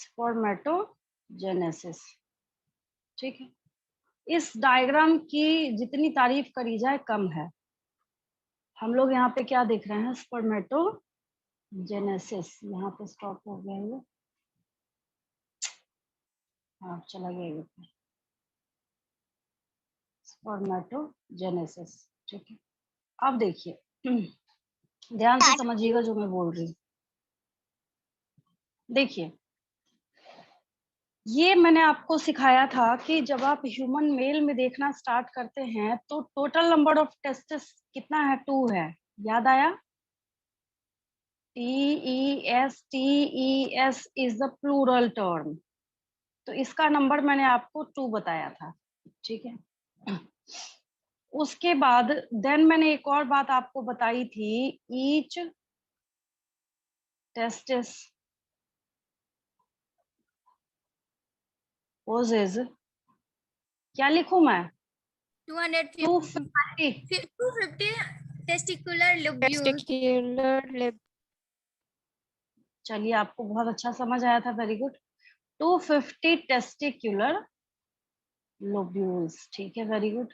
Spermatogenesis. ठीक है, इस डायग्राम की जितनी तारीफ करी जाए कम है। हम लोग यहाँ पे क्या देख रहे हैं, स्पर्मेटोजेनेसिस। यहाँ पे स्टॉप हो गया ये, हाँ चला गया ये, स्पर्मेटोजेनेसिस। ठीक है, अब देखिए ध्यान से समझिएगा जो मैं बोल रही हूँ। देखिए, ये मैंने आपको सिखाया था कि जब आप ह्यूमन मेल में देखना स्टार्ट करते हैं तो टोटल नंबर ऑफ टेस्टिस कितना है, 2 है। याद आया? TES is the plural term, तो इसका नंबर मैंने आपको 2 बताया था। ठीक है, उसके बाद देन मैंने एक और बात आपको बताई थी, ईच टेस्टिस पोजेस, क्या लिखूं मैं, 250 टेस्टिकुलर लोब्यूल्स। चलिए, आपको बहुत अच्छा समझ आया था, वेरी गुड। 250 testicular lobules. ठीक है, वेरी गुड।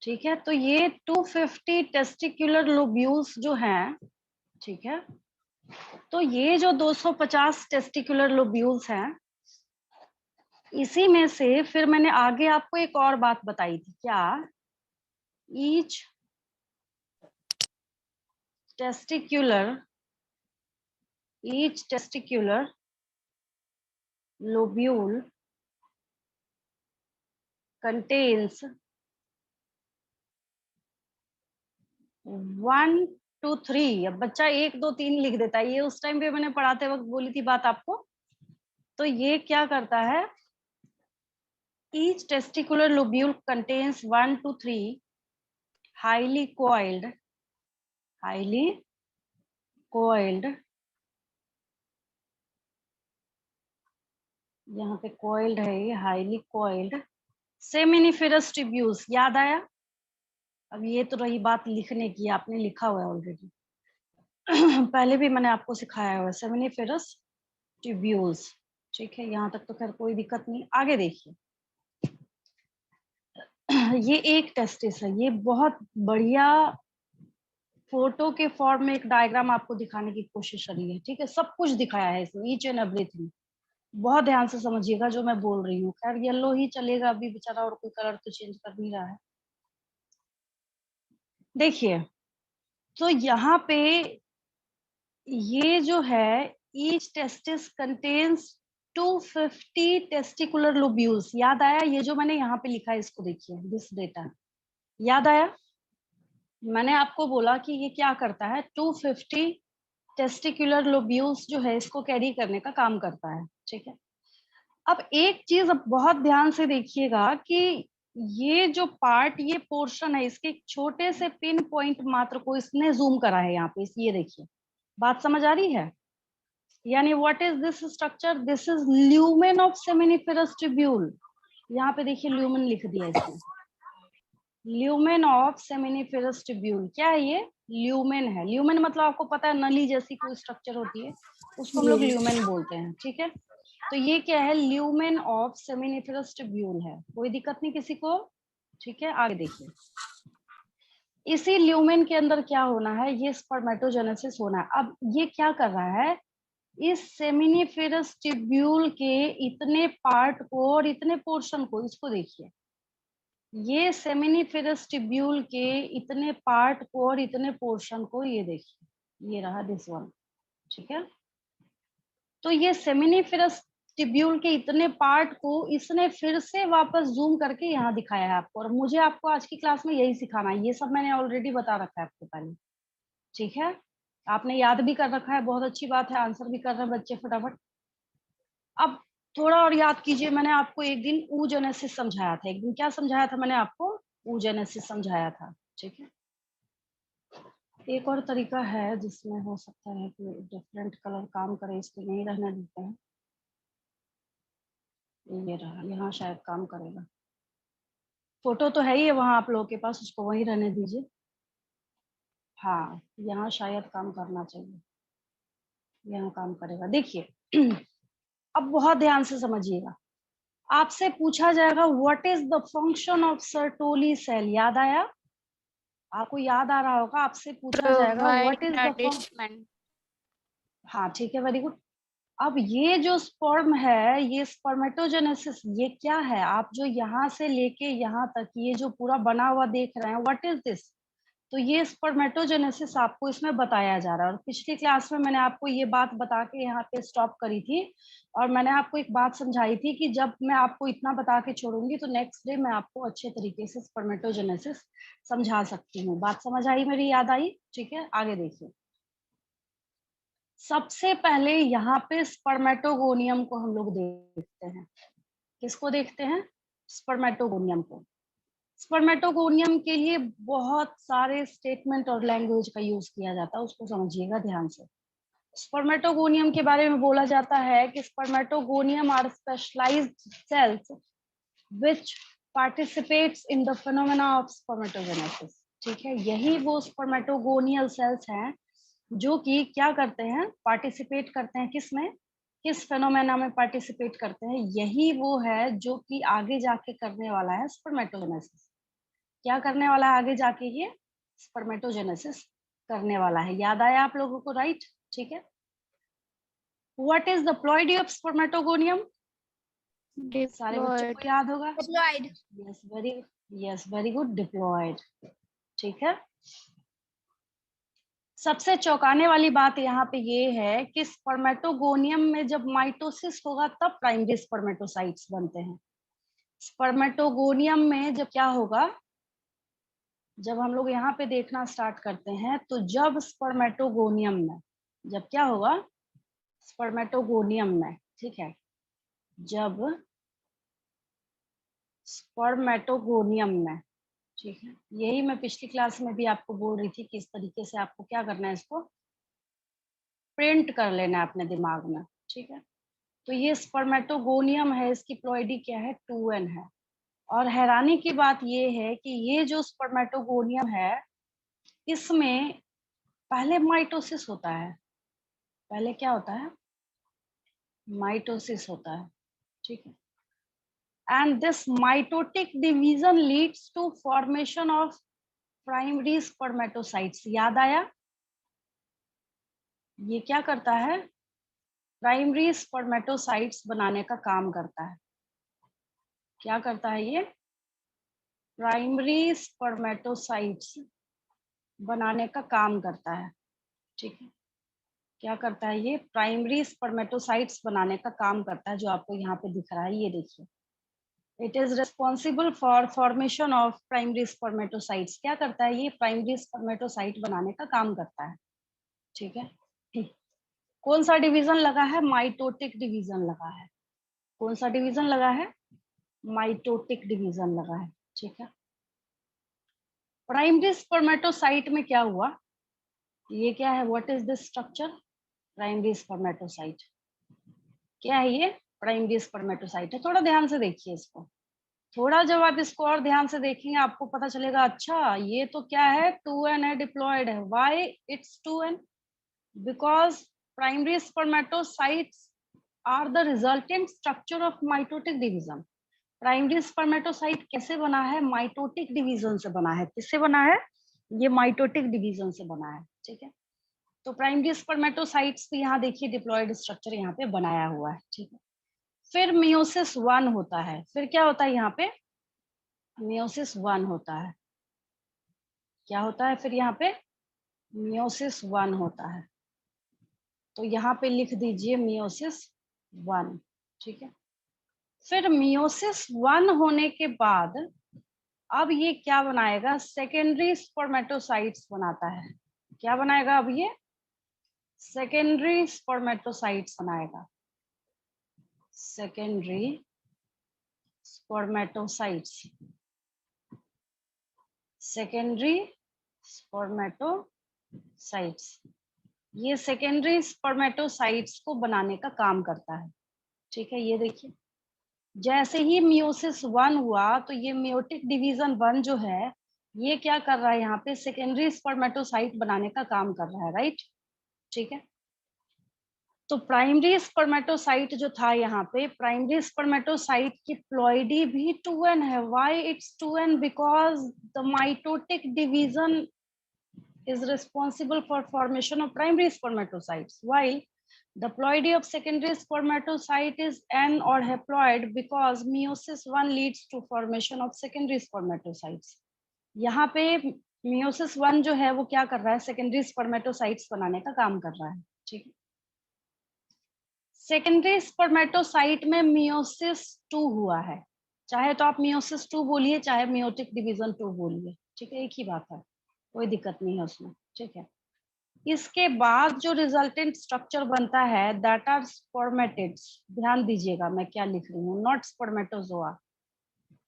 ठीक है, तो ये 250 टेस्टिकुलर लोब्यूल्स जो हैं, ठीक है, तो ये जो 250 टेस्टिकुलर लोब्यूल्स हैं, इसी में से फिर मैंने आगे आपको एक और बात बताई थी, क्या, ईच टेस्टिकुलर lobule contains 1 2 3। अब बच्चा 1 2 3 लिख देता है, ये उस टाइम पे मैंने पढ़ाते वक्त बोली थी बात आपको। तो ये क्या करता है, each testicular lobule contains 1 to 3 highly coiled यहाँ पे coiled है, ये highly coiled seminiferous tubules। याद आया? अब ये तो रही बात लिखने की, आपने लिखा हुआ है ऑलरेडी पहले भी मैंने आपको सिखाया हुआ है, सेमिनिफेरस ट्यूब्यूल्स। ठीक है, यहाँ तक तो खैर कोई दिक्कत नहीं। आगे देखिए ये एक टेस्टिस है, ये बहुत बढ़िया फोटो के फॉर्म में एक डायग्राम आपको दिखाने की कोशिश करी है। ठीक है, सब कुछ दिखाया है इसमें, ईच एंड एवरीथिंग। बहुत ध्यान से समझिएगा जो मैं बोल रही हूँ। खैर येलो ही चलेगा अभी बेचारा, और कोई कलर तो चेंज कर नहीं रहा है। देखिए, तो यहाँ पे ये जो है, each testis contains 250 testicular lobules. याद आया? ये जो मैंने यहाँ पे लिखा है इसको देखिए, दिस डेटा, याद आया? मैंने आपको बोला कि ये क्या करता है, 250 टेस्टिकुलर लोब्यूल्स जो है इसको कैरी करने का काम करता है। ठीक है, अब एक चीज अब बहुत ध्यान से देखिएगा कि ये जो पार्ट, ये पोर्शन है, इसके छोटे से पिन पॉइंट मात्र को इसने जूम करा है यहाँ पे, ये देखिए। बात समझ आ रही है? यानी what is this structure, this is lumen of seminiferous tubule. यहाँ पे देखिए ल्यूमेन लिख दिया इसने, ल्यूमेन ऑफ सेमिनिफेरस ट्यूब्यूल। क्या है ये? ल्यूमेन है। ल्यूमेन मतलब आपको पता है, नली जैसी कोई स्ट्रक्चर होती है, उसको हम लोग ल्यूमेन बोलते हैं। ठीक है, तो ये क्या है, ल्यूमेन ऑफ सेमिनिफेरस ट्यूब्यूल है। कोई दिक्कत नहीं किसी को? ठीक है, आगे देखिए, इसी ल्यूमेन के अंदर क्या होना है, ये स्पर्मेटोजेनेसिस होना है। अब ये क्या कर रहा है, इस सेमिनिफेरस ट्यूब्यूल के इतने पार्ट को और इतने पोर्शन को, इसको देखिए, ये सेमिनिफेरस ट्यूब्यूल के इतने पार्ट को और इतने पोर्शन को, ये देखिए, ये रहा दिस वन। ठीक है, तो ये सेमिनिफेरस ट्यूब्यूल के इतने पार्ट को इसने फिर से वापस जूम करके यहाँ दिखाया है आपको। और मुझे आपको आज की क्लास में यही सिखाना है, ये सब मैंने ऑलरेडी बता रखा है आपको पहले। ठीक है, आपने याद भी कर रखा है, बहुत अच्छी बात है, आंसर भी कर रहे हैं बच्चे फटाफट। अब थोड़ा और याद कीजिए, मैंने आपको एक दिन ऊजेनेसिस समझाया था। एक दिन क्या समझाया था मैंने आपको? ऊजेनेसिस समझाया था। ठीक है, एक और तरीका है जिसमें हो सकता है कि डिफरेंट कलर काम करे, इसको नहीं रहने देते हैं, ये रहा, यहाँ शायद काम करेगा। फोटो तो है ही है वहां आप लोगों के पास, उसको वहीं रहने दीजिए। हाँ, यहाँ शायद काम करना चाहिए, यहाँ काम करेगा। देखिए अब बहुत ध्यान से समझिएगा, आपसे पूछा जाएगा what is the function of Sertoli cell, याद आया? आपको याद आ रहा होगा, आपसे पूछा जाएगा व्हाट इज द फंक्शन। हाँ ठीक है, वेरी गुड। अब ये जो स्पर्म है, ये स्पर्मेटोजेनेसिस, ये क्या है? आप जो यहाँ से लेके यहाँ तक ये जो पूरा बना हुआ देख रहे हैं, व्हाट इज दिस? तो ये स्पर्मेटोजेनेसिस आपको इसमें बताया जा रहा है। और पिछली क्लास में मैंने आपको ये बात बता के यहाँ पे स्टॉप करी थी, और मैंने आपको एक बात समझाई थी कि जब मैं आपको इतना बता के छोड़ूंगी तो नेक्स्ट डे मैं आपको अच्छे तरीके से स्पर्मेटोजेनेसिस समझा सकती हूँ। बात समझ आई मेरी, याद आई? ठीक है, आगे देखिए। सबसे पहले यहाँ पे स्पर्मेटोगोनियम को हम लोग देखते हैं। किसको देखते हैं? स्पर्मेटोगोनियम को। स्पर्मेटोगोनियम के लिए बहुत सारे स्टेटमेंट और लैंग्वेज का यूज किया जाता है, उसको समझिएगा ध्यान से। स्पर्मेटोगोनियम के बारे में बोला जाता है कि spermatogonium are specialised cells which participates in the phenomena of spermatogenesis. ठीक है, यही वो स्पर्मेटोगोनियल सेल्स हैं जो कि क्या करते हैं? पार्टिसिपेट करते हैं किसमें? किस फेनोमेना में पार्टिसिपेट करते हैं? यही वो है जो कि आगे जाके करने वाला है स्पर्मेटोजेनेसिस। क्या करने वाला है आगे जाके? ये स्पर्मेटोजेनेसिस करने वाला है। याद आया आप लोगों को? राइट, ठीक है। What is the ploidy of spermatogonium? सारे बच्चों को याद होगा। Diploid. Yes very good, diploid. ठीक है। सबसे चौंकाने वाली बात यहाँ पे ये है कि स्पर्मेटोगोनियम में जब माइटोसिस होगा तब प्राइमरी स्पर्मेटोसाइट्स बनते हैं। स्पर्मेटोगोनियम में जब क्या होगा, जब हम लोग यहाँ पे देखना स्टार्ट करते हैं तो जब स्पर्मेटोगोनियम में जब क्या होगा, स्पर्मेटोगोनियम में, ठीक है, जब स्पर्मेटोगोनियम में, ठीक है, यही मैं पिछली क्लास में भी आपको बोल रही थी कि इस तरीके से आपको क्या करना है, इसको प्रिंट कर लेना है अपने दिमाग में। ठीक है, तो ये स्पर्मेटोगोनियम है, इसकी प्लॉइडी क्या है? 2n है। और हैरानी की बात ये है कि ये जो स्पर्मेटोगोनियम है, इसमें पहले माइटोसिस होता है। पहले क्या होता है? माइटोसिस होता है। ठीक है, and this mitotic division leads to formation of primary spermatocytes. याद आया? ये क्या करता है? प्राइमरी स्पर्मेटोसाइट्स बनाने का काम करता है। क्या करता है ये? प्राइमरी स्पर्मेटोसाइट्स बनाने का काम करता है। ठीक है, क्या करता है ये? प्राइमरी स्पर्मेटोसाइट्स बनाने का काम करता है, जो आपको यहाँ पे दिख रहा है, ये देखिए। It is responsible for formation of primary spermatocytes. क्या करता है ये? प्राइमरी स्पर्मेटोसाइट बनाने का काम करता है। ठीक है, कौन सा डिवीजन लगा है? माइटोटिक डिवीजन लगा है। कौन सा डिवीजन लगा है? माइटोटिक डिवीजन लगा है। ठीक है, प्राइमरी स्पर्मेटोसाइट में क्या हुआ? ये क्या है? What is this structure? Primary spermatocyte. क्या है ये? प्राइमरी स्पर्मेटोसाइट है। थोड़ा ध्यान से देखिए इसको। थोड़ा जब आप इसको और ध्यान से देखेंगे आपको पता चलेगा, अच्छा ये तो क्या है? 2n है, डिप्लॉयड है। Why it's 2n? Because primary spermatocytes are the resultant structure of mitotic division. Primary spermatocyte कैसे बना है? माइटोटिक डिवीजन से बना है। किससे बना है? ये माइटोटिक डिवीजन से बना है। ठीक है, तो प्राइमरी स्पर्मेटोसाइट्स भी यहाँ देखिए डिप्लॉयड स्ट्रक्चर यहाँ पे बनाया हुआ है। ठीक है, फिर मियोसिस 1 होता है। फिर क्या होता है यहाँ पे? मियोसिस 1 होता है। क्या होता है फिर यहाँ पे? मियोसिस 1 होता है। तो यहाँ पे लिख दीजिए मियोसिस 1। ठीक है, फिर मियोसिस 1 होने के बाद अब ये क्या बनाएगा? सेकेंडरी स्पर्मेटोसाइट्स बनाता है। क्या बनाएगा अब ये? सेकेंडरी स्पर्मेटोसाइट्स बनाएगा। Secondary spermatocytes. सेकेंडरी स्पर्मेटोसाइट्स, ये सेकेंडरी स्पर्मेटोसाइट्स को बनाने का काम करता है। ठीक है, ये देखिए, जैसे ही मियोसिस 1 हुआ तो ये मियोटिक डिवीजन 1 जो है, ये क्या कर रहा है? यहाँ पे सेकेंडरी स्पर्मेटोसाइट बनाने का काम कर रहा है। राइट, ठीक है। तो प्राइमरी स्पर्मेटोसाइट जो था यहाँ पे, प्राइमरी स्पर्मेटोसाइट की प्लॉइडी भी 2n है. Why it's 2n? Because the mitotic division is responsible for formation of primary spermatocytes, while the ploidy of secondary spermatocyte is N or haploid because meiosis 1 leads to formation of secondary spermatocytes. यहाँ पे meiosis 1 जो है वो क्या कर रहा है, secondary spermatocytes बनाने का काम कर रहा है. ठीक है. सेकेंडरी स्पर्मेटोसाइट में meiosis 2 हुआ है, चाहे तो आप meiosis 2 बोलिए, चाहे meiotic division 2 बोलिए. ठीक है, एक ही बात है, कोई दिक्कत नहीं है उसमें. ठीक है. इसके बाद जो रिजल्टेंट स्ट्रक्चर बनता है दैट आर स्पर्मेटिड्स. ध्यान दीजिएगा मैं क्या लिख रही हूँ, नॉट स्पर्मेटोजोआ.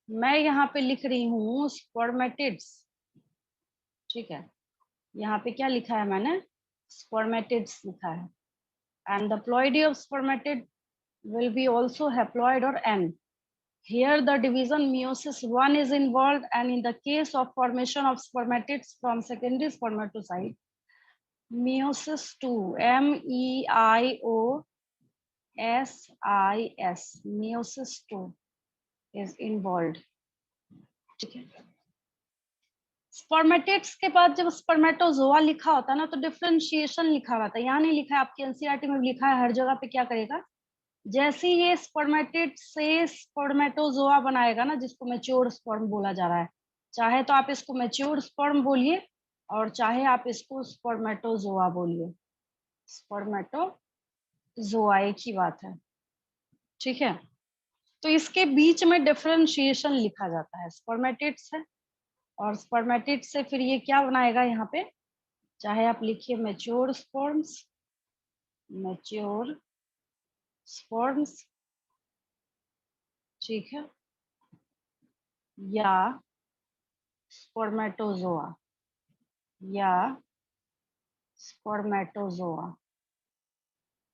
मैं यहाँ पे लिख रही हूँ स्पर्मेटिड्स. ठीक है, यहाँ पे क्या लिखा है मैंने, स्पर्मेटिड्स लिखा है. And the ploidy of spermatid will be also haploid or N. Here the division meiosis 1 is involved, and in the case of formation of spermatids from secondary spermatocyte, meiosis 2, meiosis, meiosis 2 is involved. ठीक है. Spermatids के बाद जब spermatozoa लिखा होता है ना तो डिफरेंशिएशन लिखा हुआ था, यहाँ नहीं लिखा है, आपकी एनसीईआरटी में लिखा है. हर जगह पे क्या करेगा, जैसे ये स्पर्मेटिड से स्पर्मेटोजोआ बनाएगा ना, जिसको मैच्योर स्पर्म बोला जा रहा है, चाहे तो आप इसको मैच्योर स्पर्म बोलिए और चाहे आप इसको स्पर्मेटोजोआ बोलिए. स्पर्मेटोजोआ एक ही बात है. ठीक है. तो इसके बीच में डिफरेंशिएशन लिखा जाता है. स्पर्मेटिड्स है और स्पर्मेटिड से फिर ये क्या बनाएगा यहाँ पे, चाहे आप लिखिए मैच्योर स्पर्म्स, मैच्योर स्पर्म्स. ठीक है, या स्पर्मेटोजोआ, या स्पर्मेटोजोआ,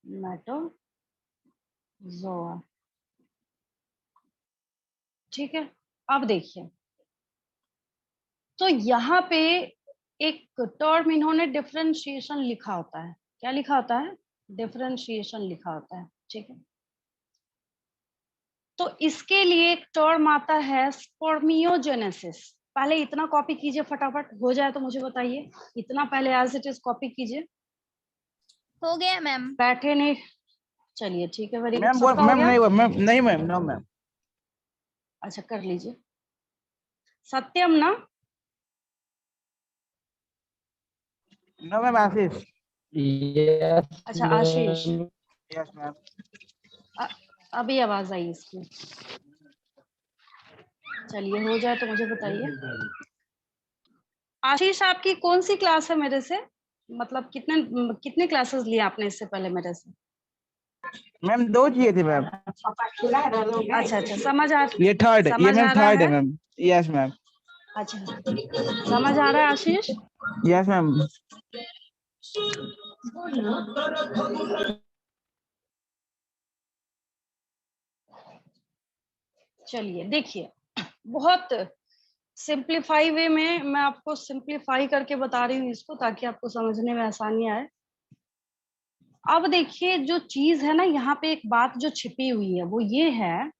मेटोजोआ. ठीक है. अब देखिए, तो यहाँ पे एक टर्म इन्होंने डिफरेंशिएशन लिखा होता है. क्या लिखा होता है, डिफरेंशिएशन लिखा होता है. ठीक है. तो इसके लिए एक टर्म आता है स्पर्मियोजेनेसिस. पहले इतना कॉपी कीजिए फटाफट, हो जाए तो मुझे बताइए. इतना पहले एज इट इज कॉपी कीजिए. हो गया मैम. बैठे नहीं, चलिए ठीक है. Very good. नहीं मैम, नो मैम. अच्छा कर लीजिए. सत्यम ना, नो मैम. आशीष. यस. अच्छा आशीष. Yes ma'am. अभी आवाज आई इसकी. चलिए हो जाए तो मुझे बताइए. आशीष आपकी कौन सी क्लास है मेरे से, मतलब कितने क्लासेस लिए आपने इससे पहले मेरे से? मैम 2 चाहिए थे मैम. अच्छा अच्छा, समझ आ, ये थर्ड, ये मैम थर्ड है मैम. Yes ma'am. अच्छा समझ आ रहा है आशीष? Yes ma'am. चलिए देखिए, बहुत सिंप्लीफाई वे में मैं आपको सिंप्लीफाई करके बता रही हूँ इसको, ताकि आपको समझने में आसानी आए. अब देखिए जो चीज है ना, यहाँ पे एक बात जो छिपी हुई है वो ये है,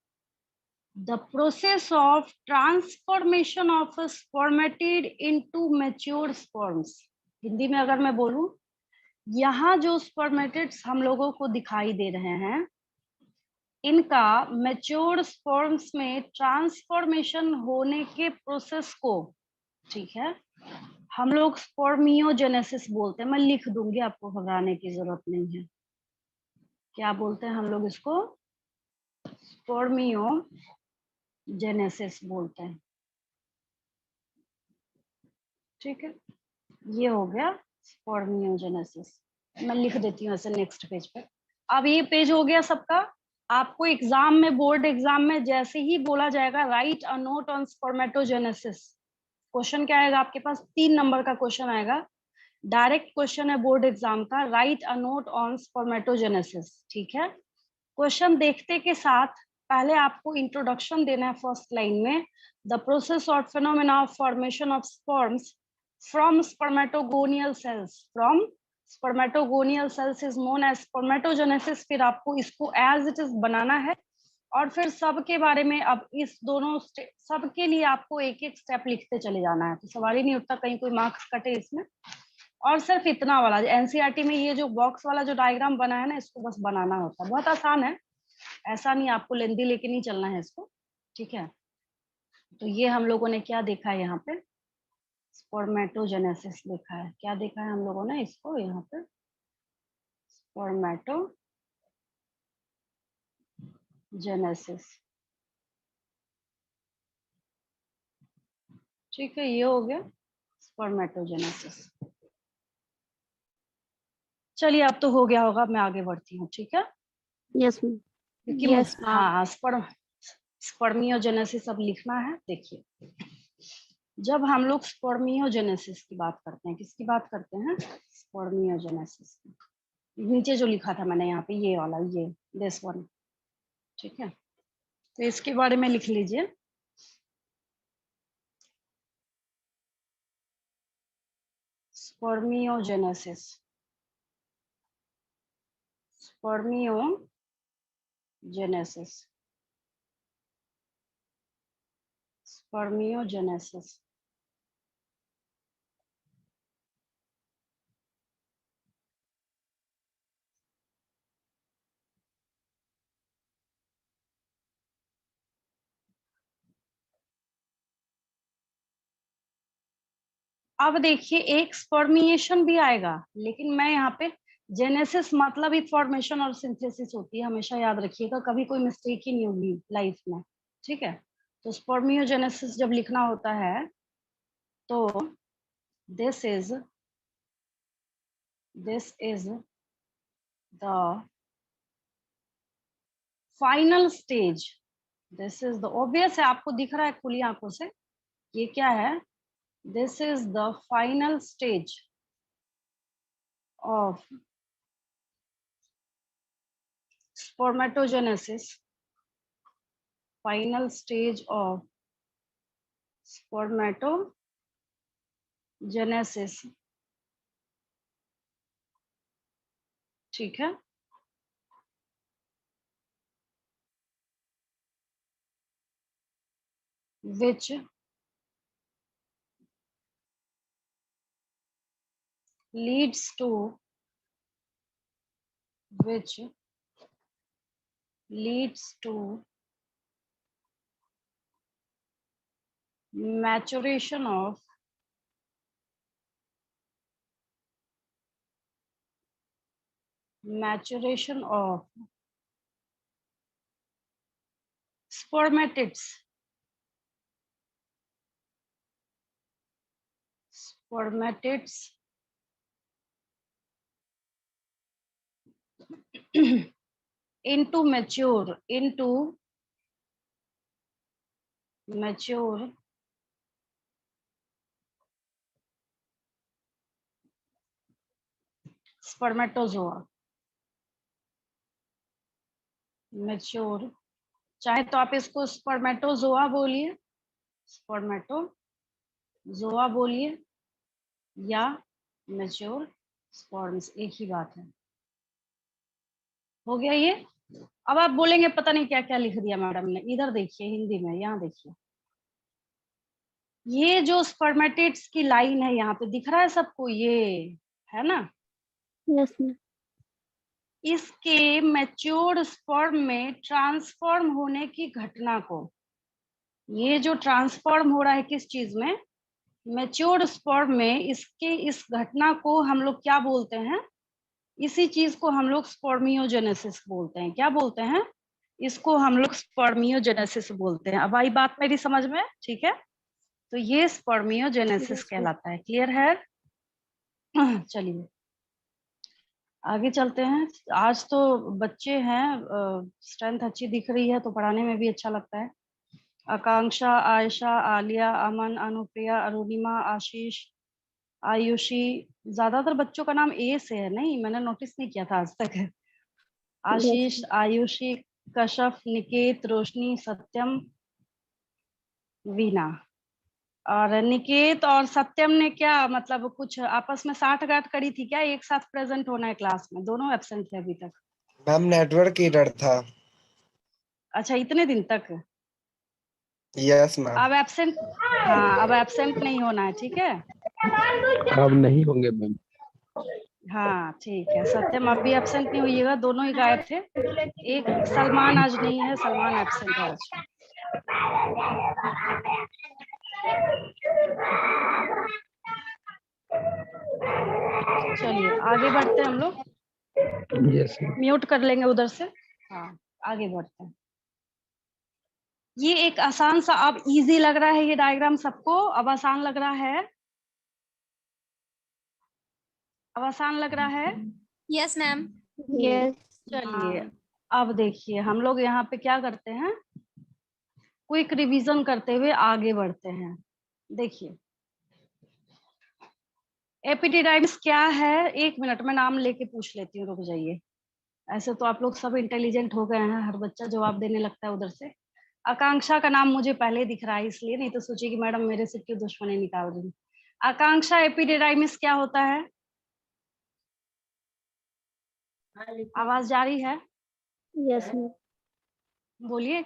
the process of transformation of spermatid into mature sperms. Hindi में अगर मैं बोलूं, यहाँ जो स्पर्मेटिड्स हम लोगों को दिखाई दे रहे हैं, इनका मैच्योर स्पर्म्स में ट्रांसफॉर्मेशन होने के प्रोसेस को, ठीक है, हम लोग स्पर्मियोजेनेसिस बोलते हैं. मैं लिख दूंगी, आपको घबराने की जरूरत नहीं है. क्या बोलते हैं हम लोग इसको, स्पर्मियोजेनेसिस बोलते हैं. ठीक है, ये हो गया स्पर्मियोजेनेसिस. मैं लिख देती हूँ ऐसे नेक्स्ट पेज पे. अब ये पेज हो गया सबका. आपको एग्जाम में, बोर्ड एग्जाम में जैसे ही बोला जाएगा right a note on spermatogenesis, question क्या आएगा आपके पास, 3 नंबर का क्वेश्चन आएगा. डायरेक्ट क्वेश्चन है बोर्ड एग्जाम का, right a note on spermatogenesis. ठीक है. क्वेश्चन देखते के साथ पहले आपको इंट्रोडक्शन देना है फर्स्ट लाइन में. द प्रोसेस और phenomena of formation of sperms from spermatogonial cells, from spermatogonial cells is known as spermatogenesis. फिर आपको इसको एज इट इज बनाना है और फिर सबके बारे में अब इस दोनों सबके लिए आपको एक एक स्टेप लिखते चले जाना है, तो सवाल ही नहीं उठता कहीं कोई मार्क्स कटे इसमें। और सिर्फ इतना वाला एनसीईआरटी में ये जो बॉक्स वाला जो डायग्राम बना है ना, इसको बस बनाना होता है, बहुत आसान है, ऐसा नहीं आपको लेंदी लेके नहीं चलना है इसको, ठीक है। तो ये हम लोगों ने क्या देखा है यहाँ पे, स्पर्मेटोजेनेसिस देखा है। क्या देखा है हम लोगों ने इसको यहाँ पे, स्पर्मेटोजेनेसिस, ठीक है, ये हो गया स्पर्मेटोजेनेसिस। चलिए अब तो हो गया होगा, मैं आगे बढ़ती हूँ, ठीक है। Yes ma'am. क्योंकि Yes, हाँ स्पर्मियोजेनेसिस अब लिखना है। देखिए जब हम लोग स्पर्मियोजेनेसिस की बात करते हैं, किसकी बात करते हैं, स्पर्मियोजेनेसिस की, नीचे जो लिखा था मैंने यहाँ पे ये वाला, ये दिस वन, ठीक है, तो इसके बारे में लिख लीजिए। Spermiogenesis, spermiogenesis, spermiogenesis. अब देखिए एक स्पर्मिएशन भी आएगा, लेकिन मैं यहाँ पे जेनेसिस मतलब ही फॉर्मेशन और सिंथेसिस होती है, हमेशा याद रखिएगा, कभी कोई मिस्टेक ही नहीं होगी लाइफ में, ठीक है। तो स्पर्मियोजेनेसिस जब लिखना होता है तो this is the final stage, this is the, obvious है आपको दिख रहा है खुली आंखों से, ये क्या है, this is the final stage of spermatogenesis, final stage of spermatogenesis, ठीक है। which leads to maturation of spermatids, into mature spermatozoa, mature, चाहे तो आप इसको स्पर्मेटोजोआ बोलिए, स्पर्मेटोजोआ बोलिए, या मैच्योर स्पर्म्स, एक ही बात है। हो गया ये। अब आप बोलेंगे पता नहीं क्या क्या लिख दिया मैडम ने, इधर देखिए हिंदी में, यहाँ देखिए, ये जो स्पर्मेटिड्स की लाइन है यहाँ पे दिख रहा है सबको, ये है ना, यस मैम। इसके मैच्योर्ड स्पर्म में ट्रांसफॉर्म होने की घटना को, ये जो ट्रांसफॉर्म हो रहा है किस चीज में, मैच्योर्ड स्पर्म में, इसके इस घटना को हम लोग क्या बोलते हैं, इसी चीज को हम लोग स्पर्मियोजेनेसिस बोलते हैं। क्या बोलते हैं, इसको हम लोग स्पर्मियोजेनेसिस बोलते हैं। अब आई बात मेरी समझ में, ठीक है। तो ये स्पर्मियोजेनेसिस कहलाता है, क्लियर है। चलिए आगे चलते हैं। आज तो बच्चे हैं, स्ट्रेंथ अच्छी दिख रही है तो पढ़ाने में भी अच्छा लगता है। आकांक्षा, आयशा, आलिया, अमन, अनुप्रिया, अरुणिमा, आशीष, आयुषी, ज्यादातर बच्चों का नाम ए से है, नहीं मैंने नोटिस नहीं किया था आज तक। आशीष, आयुषी, कश्यप, निकेत, रोशनी, सत्यम, वीना, और निकेत और सत्यम ने क्या मतलब कुछ आपस में साठ-गांठ करी थी क्या? एक साथ प्रेजेंट होना है क्लास में, दोनों एब्सेंट थे अभी तक। मैम नेटवर्क एरर था। अच्छा, इतने दिन तक। Yes ma'am. अब एब्सेंट, हाँ अब एब्सेंट नहीं होना है, ठीक है। अब नहीं होंगे मैम। हाँ ठीक है, सत्यम अब भी एब्सेंट नहीं होइएगा, दोनों ही गायब थे। एक सलमान आज नहीं है, सलमान एब्सेंट है आज। चलिए आगे बढ़ते हैं हम लोग, यस मैम। म्यूट कर लेंगे उधर से। हाँ आगे बढ़ते हैं। ये एक आसान सा, अब इजी लग रहा है ये डायग्राम सबको, अब आसान लग रहा है, अब आसान लग रहा है। Yes ma'am. यस। चलिए अब देखिए हम लोग यहाँ पे क्या करते हैं, क्विक रिवीजन करते हुए आगे बढ़ते हैं। देखिए एपिडिडाइमिस क्या है, एक मिनट में नाम लेके पूछ लेती हूँ, रुक जाइए। ऐसे तो आप लोग सब इंटेलिजेंट हो गए हैं, हर बच्चा जवाब देने लगता है उधर से। आकांक्षा का नाम मुझे पहले दिख रहा है इसलिए, नहीं तो सोचिए कि मैडम मेरे से क्यों दुश्मनी निकाल रही। आकांक्षा एपिडिडाइमिस क्या होता है? आवाज जारी है? Yes ma'am. बोलिए।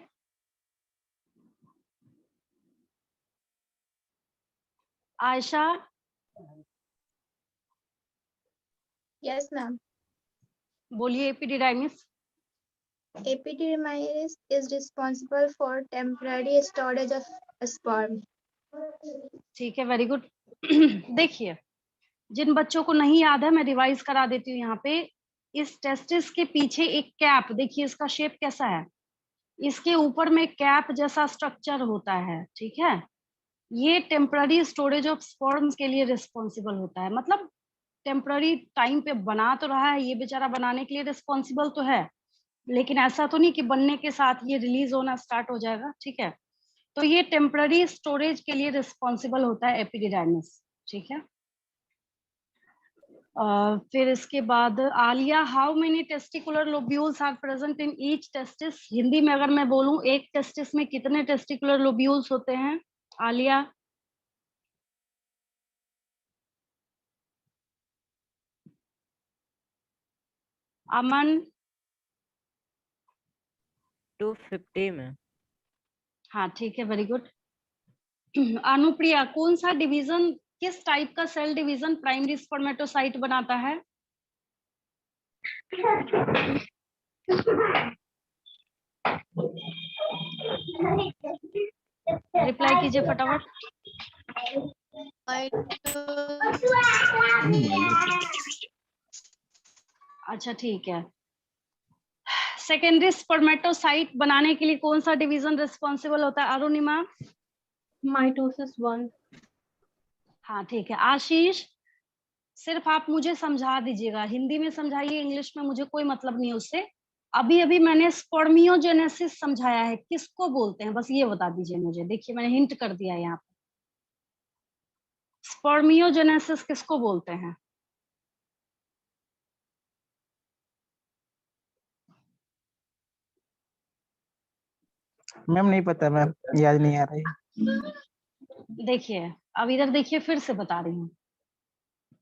Ayesha, yes ma'am. बोलिए epididymis. Epidermis is responsible for temporary storage of sperm. ठीक है, वेरी गुड। देखिए जिन बच्चों को नहीं याद है मैं रिवाइज करा देती हूँ यहाँ पे। इस टेस्टिस के पीछे एक कैप, देखिए इसका शेप कैसा है, इसके ऊपर में कैप जैसा स्ट्रक्चर होता है, ठीक है। ये टेम्पररी स्टोरेज ऑफ स्पर्म्स के लिए रिस्पॉन्सिबल होता है, मतलब टेम्पररी टाइम पे बना तो रहा है ये बेचारा, बनाने के लिए रिस्पॉन्सिबल तो है, लेकिन ऐसा तो नहीं कि बनने के साथ ये रिलीज होना स्टार्ट हो जाएगा, ठीक है। तो ये टेम्पररी स्टोरेज के लिए रिस्पॉन्सिबल होता है एपिडिडाइमिस, ठीक है। फिर इसके बाद Aliya, how many testicular lobules are present in each testis? Hindi में अगर मैं बोलूं एक टेस्टिस में कितने टेस्टिकुलर लोब्यूल्स होते हैं? आलिया। अमन। 250 में। हाँ ठीक है, वेरी गुड। अनुप्रिया, कौन सा डिवीजन, किस टाइप का सेल डिवीजन प्राइमरी स्पर्मेटोसाइट बनाता है? रिप्लाई कीजिए फटाफट। अच्छा ठीक है, सेकेंडरी स्पर्मेटोसाइट बनाने के लिए कौन सा डिवीजन रिस्पॉन्सिबल होता है? अरुणिमा। माइटोसिस 1। हाँ ठीक है। आशीष, सिर्फ आप मुझे समझा दीजिएगा, हिंदी में समझाइए, इंग्लिश में मुझे कोई मतलब नहीं है उससे। अभी अभी मैंने स्पर्मियोजेनेसिस समझाया है, किसको बोलते हैं बस ये बता दीजिए मुझे। देखिए मैंने हिंट कर दिया यहाँ पे, स्पर्मियोजेनेसिस किसको बोलते हैं? मैम नहीं पता मैम, याद नहीं आ रही। देखिए अब इधर देखिए, फिर से बता रही हूँ,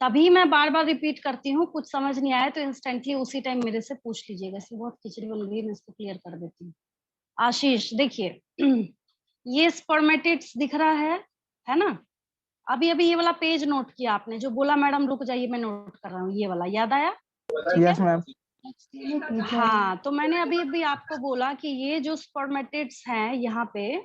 तभी मैं बार बार रिपीट करती हूँ, कुछ समझ नहीं आया तो इंस्टेंटली उसी टाइम मेरे से पूछ लीजिएगा। इसमें बहुत खिचड़ी बन गई, मैं इसको क्लियर कर देती हूँ। आशीष देखिए, ये स्पर्मेटिड्स दिख रहा है ना? अभी अभी ये वाला पेज नोट किया आपने, जो बोला मैडम रुक जाइए मैं नोट कर रहा हूँ, ये वाला याद आया? Yes ma'am. हाँ तो मैंने अभी अभी आपको बोला कि ये जो स्पर्मेटिड्स हैं यहाँ पे,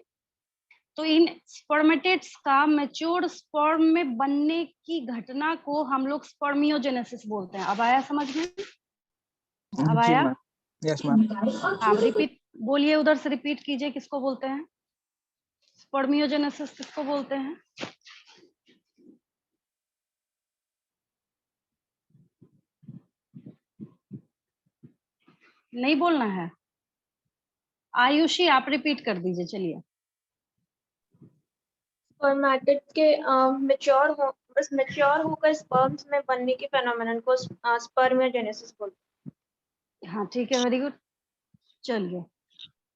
तो इन स्पर्मेटिड्स का मैच्योर स्पर्म में बनने की घटना को हम लोग स्पर्मियोजेनेसिस बोलते हैं। अब आया समझ में? अब जी आया? मैम। Yes ma'am. हाँ रिपीट बोलिए, उधर से रिपीट कीजिए, किसको बोलते हैं स्पर्मियोजेनेसिस, किसको बोलते हैं? नहीं बोलना है? आयुषी आप रिपीट कर दीजिए, चलिए। स्पर्मेटिड के मैच्योर होकर स्पर्म्स में बनने के फेनोमेनन को स्पर्मियोजेनेसिस बोलते हैं। हाँ ठीक है, वेरी गुड। चलिए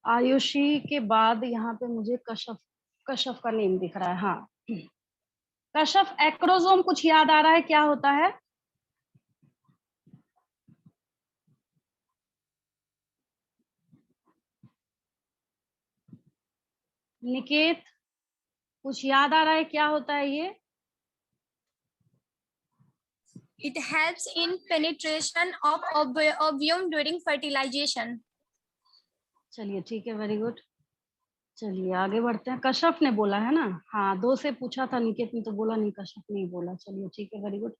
आयुषी के बाद यहाँ पे मुझे कश्यप, कश्यप का नेम दिख रहा है। हाँ कश्यप, एक्रोसोम कुछ याद आ रहा है क्या होता है? निकेत, कुछ याद आ रहा है क्या होता है ये? It helps in penetration of ovum during fertilization. चलिए ठीक है, वेरी गुड। चलिए आगे बढ़ते हैं। कश्यप ने बोला है ना? हाँ, 2 से पूछा था, निकेत ने तो बोला नहीं, कश्यप नहीं बोला। चलिए ठीक है, वेरी गुड।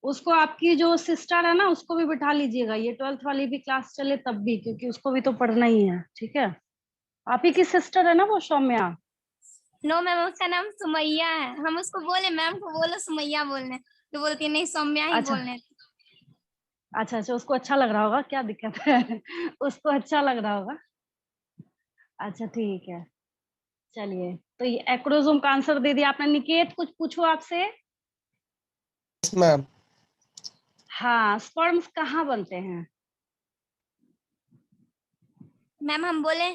उसको, आपकी जो सिस्टर है ना, उसको भी बिठा लीजिएगा, ये 12th वाली भी क्लास चले तब भी, क्योंकि उसको भी तो पढ़ना ही है। ठीक है, आप ही की सिस्टर है ना वो सौम्या? नो मैम, उसका नाम सुमैया है। हम उसको बोले मैम को बोलो सुमैया बोलने, तो बोलती है नहीं सौम्या ही अच्छा बोलने। अच्छा अच्छा, उसको अच्छा लग रहा होगा, क्या दिक्कत है? उसको अच्छा लग रहा होगा। अच्छा ठीक है, चलिए। तो ये एक्रोसोम का आंसर दे दिया आपने। निकेत, कुछ पूछो आपसे। Yes ma'am. हाँ, स्पर्म्स कहाँ बनते हैं? मैम हम बोले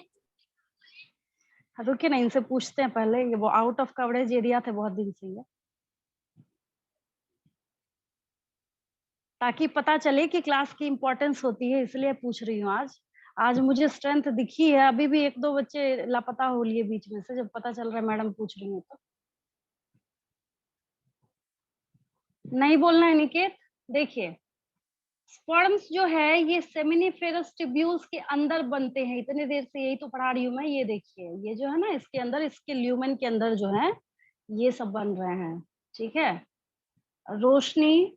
रुकिए ना, इनसे पूछते हैं पहले, ये वो आउट ऑफ कवरेज एरिया थे बहुत दिन से ये, ताकि पता चले कि क्लास की इम्पोर्टेंस होती है, इसलिए पूछ रही हूँ आज। आज मुझे स्ट्रेंथ दिखी है, अभी भी 1-2 बच्चे लापता हो लिए बीच में से, जब पता चल रहा है मैडम पूछ रही हूँ तो। नहीं बोलना है निकेत। देखिए, स्पर्म्स जो है ये सेमिनिफेरस ट्यूब्यूल्स के अंदर बनते हैं। इतने देर से यही तो पढ़ा रही हूँ मैं। ये देखिए, ये जो है ना, इसके अंदर, इसके ल्यूमेन के अंदर जो है ये सब बन रहे हैं। ठीक है, रोशनी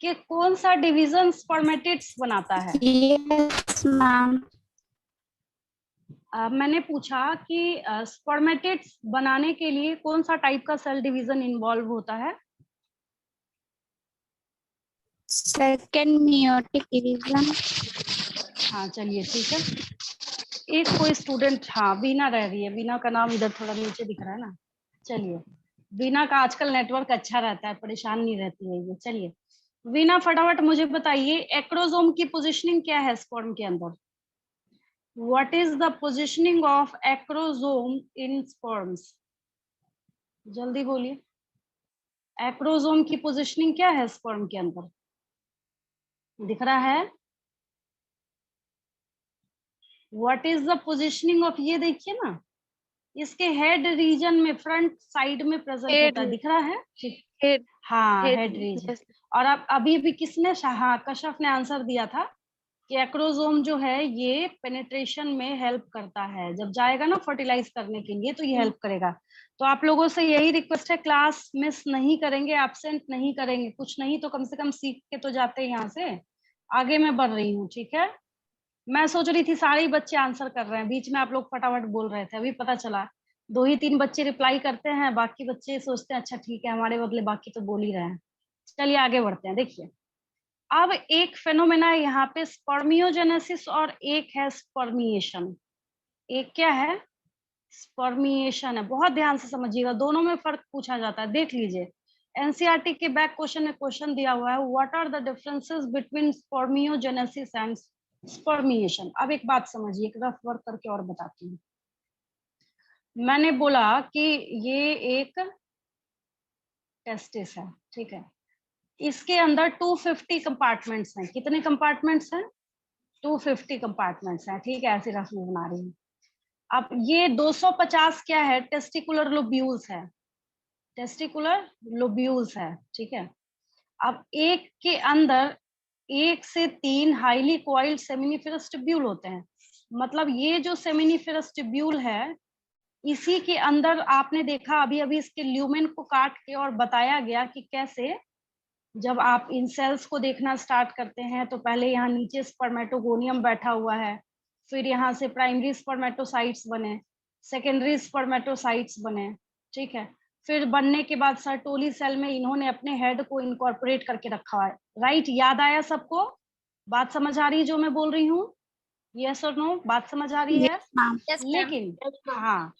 के कौन सा डिवीजन स्पर्मेटिड्स बनाता है? Yes, ma'am. मैंने पूछा कि स्पर्मेटिड्स बनाने के लिए कौन सा टाइप का सेल डिवीजन इन्वॉल्व होता है? Second meiotic division. हाँ चलिए ठीक है। एक कोई स्टूडेंट, हाँ बीना रह रही है, बीना का नाम इधर थोड़ा नीचे दिख रहा है ना। चलिए, बीना का आजकल नेटवर्क अच्छा रहता है, परेशान नहीं रहती है ये। चलिए बीना, फटाफट मुझे बताइए, एक्रोसोम की पोजीशनिंग क्या है स्पर्म के अंदर? What is the positioning of acrosome in sperms? जल्दी बोलिए, एक्रोसोम की पोजीशनिंग क्या है स्पर्म के अंदर? दिख रहा है? What is the positioning of, ये देखिए ना, इसके हेड रीजन में, फ्रंट साइड में प्रेजेंट होता है। दिख रहा है? Head. हाँ, Head. Head region. Yes. और अब अभी भी किसने, हाँ कश्यप ने आंसर दिया था कि एक्रोसोम जो है ये पेनिट्रेशन में हेल्प करता है। जब जाएगा ना फर्टिलाइज करने के लिए तो ये हेल्प करेगा। तो आप लोगों से यही रिक्वेस्ट है, क्लास मिस नहीं करेंगे, एब्सेंट नहीं करेंगे, कुछ नहीं तो कम से कम सीख के तो जाते हैं यहाँ से। आगे मैं बढ़ रही हूँ, ठीक है? मैं सोच रही थी सारे ही बच्चे आंसर कर रहे हैं, बीच में आप लोग फटाफट बोल रहे थे, अभी पता चला 2 ही 3 बच्चे रिप्लाई करते हैं, बाकी बच्चे सोचते हैं अच्छा ठीक है, हमारे बदले बाकी तो बोल ही रहे हैं। चलिए आगे बढ़ते हैं। देखिए, अब एक फेनोमेना है यहाँ पे, स्पर्मियोजेनेसिस, और एक है स्पर्मिएशन। एक क्या है? स्पर्मिएशन है। बहुत ध्यान से समझिएगा, दोनों में फर्क पूछा जाता है, देख लीजिए। एनसीईआरटी के बैक क्वेश्चन में क्वेश्चन दिया हुआ है, what are the differences between spermiogenesis and spermiation. अब एक बात समझिए, एक रफ वर्क करके और बताती हूँ। मैंने बोला कि ये एक टेस्टिस है, ठीक है? इसके अंदर 250 कंपार्टमेंट्स हैं। कितने कंपार्टमेंट्स हैं? 250 कंपार्टमेंट्स हैं, ठीक है? ऐसे रफ में बना रही हूँ। अब ये 250 क्या है? टेस्टिकुलर लोब्यूल्स है, टेस्टिकुलर लोब्यूल्स है, ठीक है? अब एक के अंदर 1 से 3 हाईली कॉइल्ड सेमिनिफेरस ट्यूब्यूल होते हैं। मतलब ये जो सेमिनिफेरस ट्यूब्यूल है, इसी के अंदर आपने देखा अभी अभी इसके ल्यूमेन को काट के और बताया गया कि कैसे, जब आप इन सेल्स को देखना स्टार्ट करते हैं तो पहले यहाँ नीचे स्पर्मेटोगोनियम बैठा हुआ है, फिर यहाँ से प्राइमरी स्पर्मेटोसाइट्स बने, सेकेंडरी स्पर्मेटोसाइट्स बने, ठीक है? फिर बनने के बाद सर्टोली सेल में इन्होंने अपने हेड को इनकॉर्पोरेट करके रखा हुआ है। राइट, याद आया सबको? बात समझ आ रही है जो मैं बोल रही हूँ? यस और नो, बात समझ आ रही है? Yes, ma'am. Yes, ma'am. लेकिन हाँ,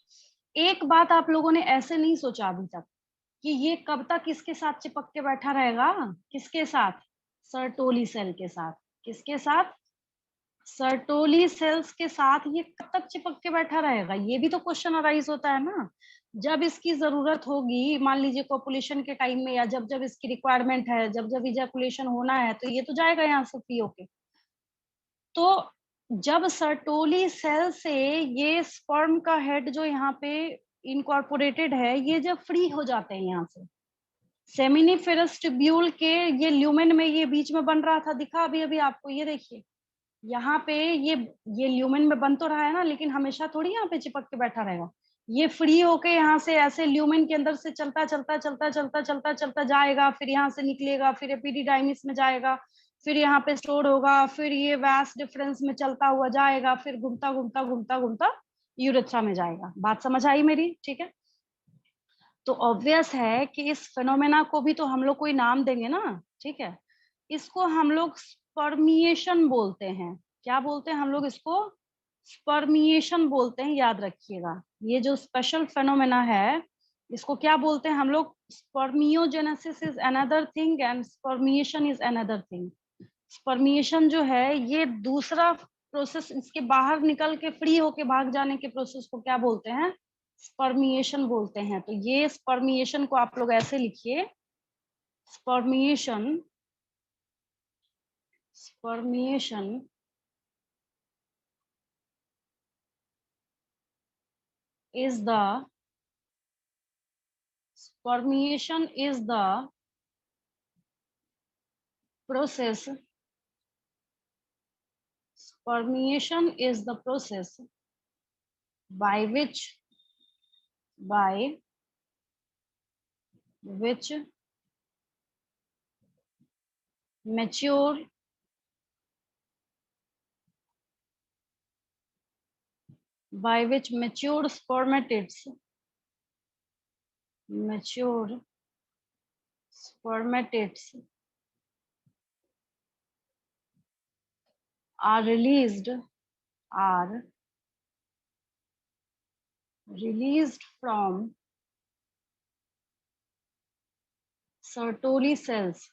एक बात आप लोगों ने ऐसे नहीं सोचा अभी तक कि ये कब तक इसके साथ चिपक के बैठा रहेगा। किसके साथ? सर्टोली सेल के साथ। किसके साथ? सर्टोली सेल्स के साथ ये कब तक चिपक के बैठा रहेगा? ये भी तो क्वेश्चन अराइज होता है ना। जब इसकी जरूरत होगी, मान लीजिए कोपुलेशन के टाइम में, या जब जब इसकी रिक्वायरमेंट है, जब जब इजैकुलेशन होना है, तो ये तो जाएगा यहाँ से फ्री होके। तो जब सर्टोली सेल से ये स्पर्म का हेड जो यहाँ पे इनकॉर्पोरेटेड है, ये जब फ्री हो जाते हैं यहाँ से, सेमिनिफेरस ट्यूब्यूल के ये ल्यूमेन में ये बीच में बन रहा था, दिखा अभी अभी आपको, ये देखिए यहाँ पे ये ल्यूमेन में बन तो रहा है ना, लेकिन हमेशा थोड़ी यहाँ पे चिपक के बैठा रहेगा। ये फ्री होके यहाँ से ऐसे ल्यूमेन के अंदर से चलता चलता चलता चलता चलता चलता जाएगा, फिर यहाँ से निकलेगा, फिर एपिडिडाइमिस में जाएगा, फिर यहाँ पे स्टोर होगा, फिर ये वास डिफरेंस में चलता हुआ जाएगा, फिर घूमता घूमता घूमता घूमता यूरेथ्रा में जाएगा। बात समझ आई मेरी? ठीक है, तो ऑब्वियस है कि इस फेनोमेना को भी तो हम लोग कोई नाम देंगे ना। ठीक है, इसको हम लोग स्पर्मिएशन बोलते हैं। क्या बोलते हैं हम लोग इसको? स्पर्मिएशन बोलते हैं, याद रखिएगा। ये जो स्पेशल फेनोमेना है, इसको क्या बोलते हैं हम लोग? Spermiogenesis is another thing and spermiation is another thing. Spermiation जो है ये दूसरा प्रोसेस, इसके बाहर निकल के फ्री होके भाग जाने के प्रोसेस को क्या बोलते हैं? स्पर्मिएशन बोलते हैं। तो ये स्पर्मिएशन को आप लोग ऐसे लिखिए, spermiation, spermiation is the spermiation is the process, spermiation is the process by which mature matured spermatids are released from Sertoli cells।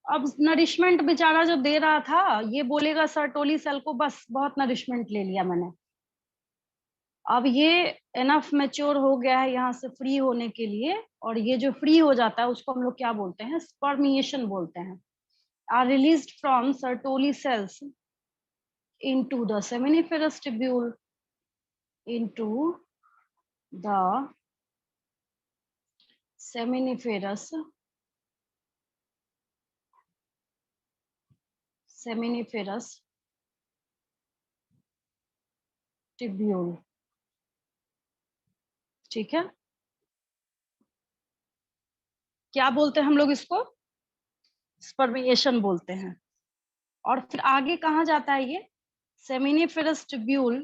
अब नरिशमेंट बेचारा जो दे रहा था, ये बोलेगा सर्टोली सेल को बस बहुत नरिशमेंट ले लिया मैंने, अब ये एनफ मैच्योर हो गया है यहाँ से फ्री होने के लिए, और ये जो फ्री हो जाता है उसको हम लोग क्या बोलते हैं? स्पर्मिएशन बोलते हैं। Are released from Sertoli cells into the seminiferous tubule, into the seminiferous tubule। ठीक है, क्या बोलते हैं हम लोग इसको? स्पर्मिएशन बोलते हैं। और फिर आगे कहाँ जाता है ये? सेमिनिफेरस ट्यूब्यूल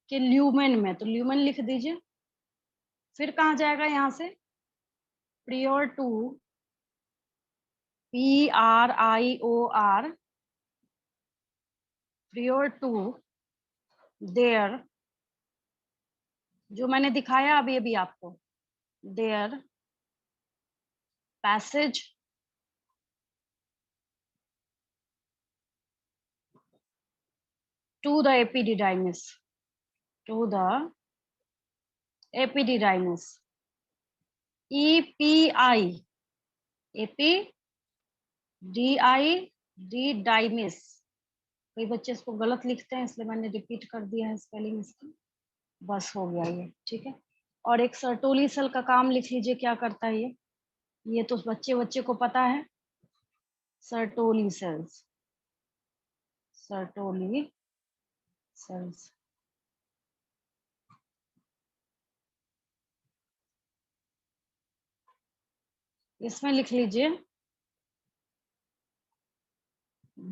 के ल्यूमेन में, तो ल्यूमेन लिख दीजिए। फिर कहाँ जाएगा यहाँ से? Prior to, PRIOR, prior to their, जो मैंने दिखाया अभी अभी आपको, their passage to the epididymis, to the epididymis, EPI, epididymis। कई बच्चे इसको गलत लिखते हैं, इसलिए मैंने रिपीट कर दिया है स्पेलिंग इसकी, बस हो गया ये। ठीक है, और एक सर्टोली सेल का काम लिख लीजिए, क्या करता है ये तो बच्चे को पता है। सर्टोली सेल्स, सर्टोली सेल्स, इसमें लिख लीजिए,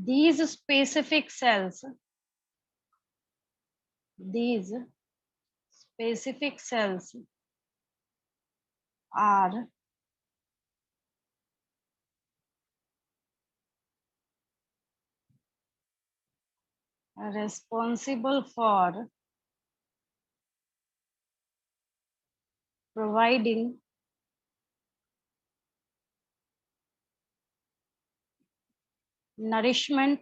these specific cells are responsible for providing nourishment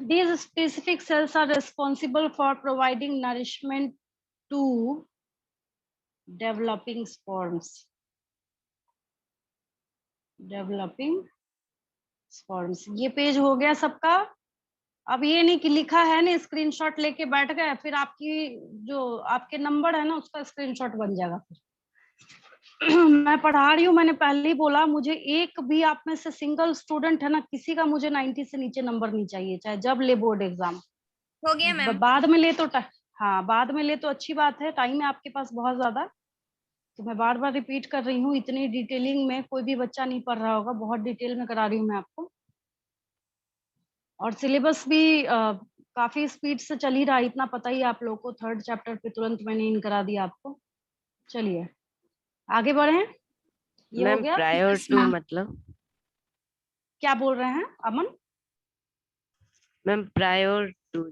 These specific cells are responsible for providing nourishment to developing sperms. Developing sperms. ये पेज हो गया सबका। अब ये नहीं कि लिखा है ना स्क्रीनशॉट लेके बैठ गए, फिर आपकी जो आपके नंबर है ना उसका स्क्रीनशॉट बन जाएगा फिर। मैं पढ़ा रही हूँ, मैंने पहले ही बोला मुझे एक भी आप में से सिंगल स्टूडेंट है ना, किसी का मुझे 90 से नीचे नंबर नहीं चाहिए, चाहे जब ले बोर्ड एग्जाम। हो गया मैम। बाद में ले तो हाँ बाद में ले तो अच्छी बात है, टाइम है आपके पास बहुत ज्यादा। तो मैं बार बार रिपीट कर रही हूँ, इतनी डिटेलिंग में कोई भी बच्चा नहीं पढ़ रहा होगा, बहुत डिटेल में करा रही हूँ मैं आपको। और सिलेबस भी काफी स्पीड से चल ही रहा है, इतना पता ही आप लोगों को। 3rd चैप्टर पे तुरंत मैंने इन करा दिया आपको। चलिए आगे बढ़े। ये हो मैम गया। प्रायर टू मतलब? क्या बोल रहे हैं अमन? Ma'am prior to.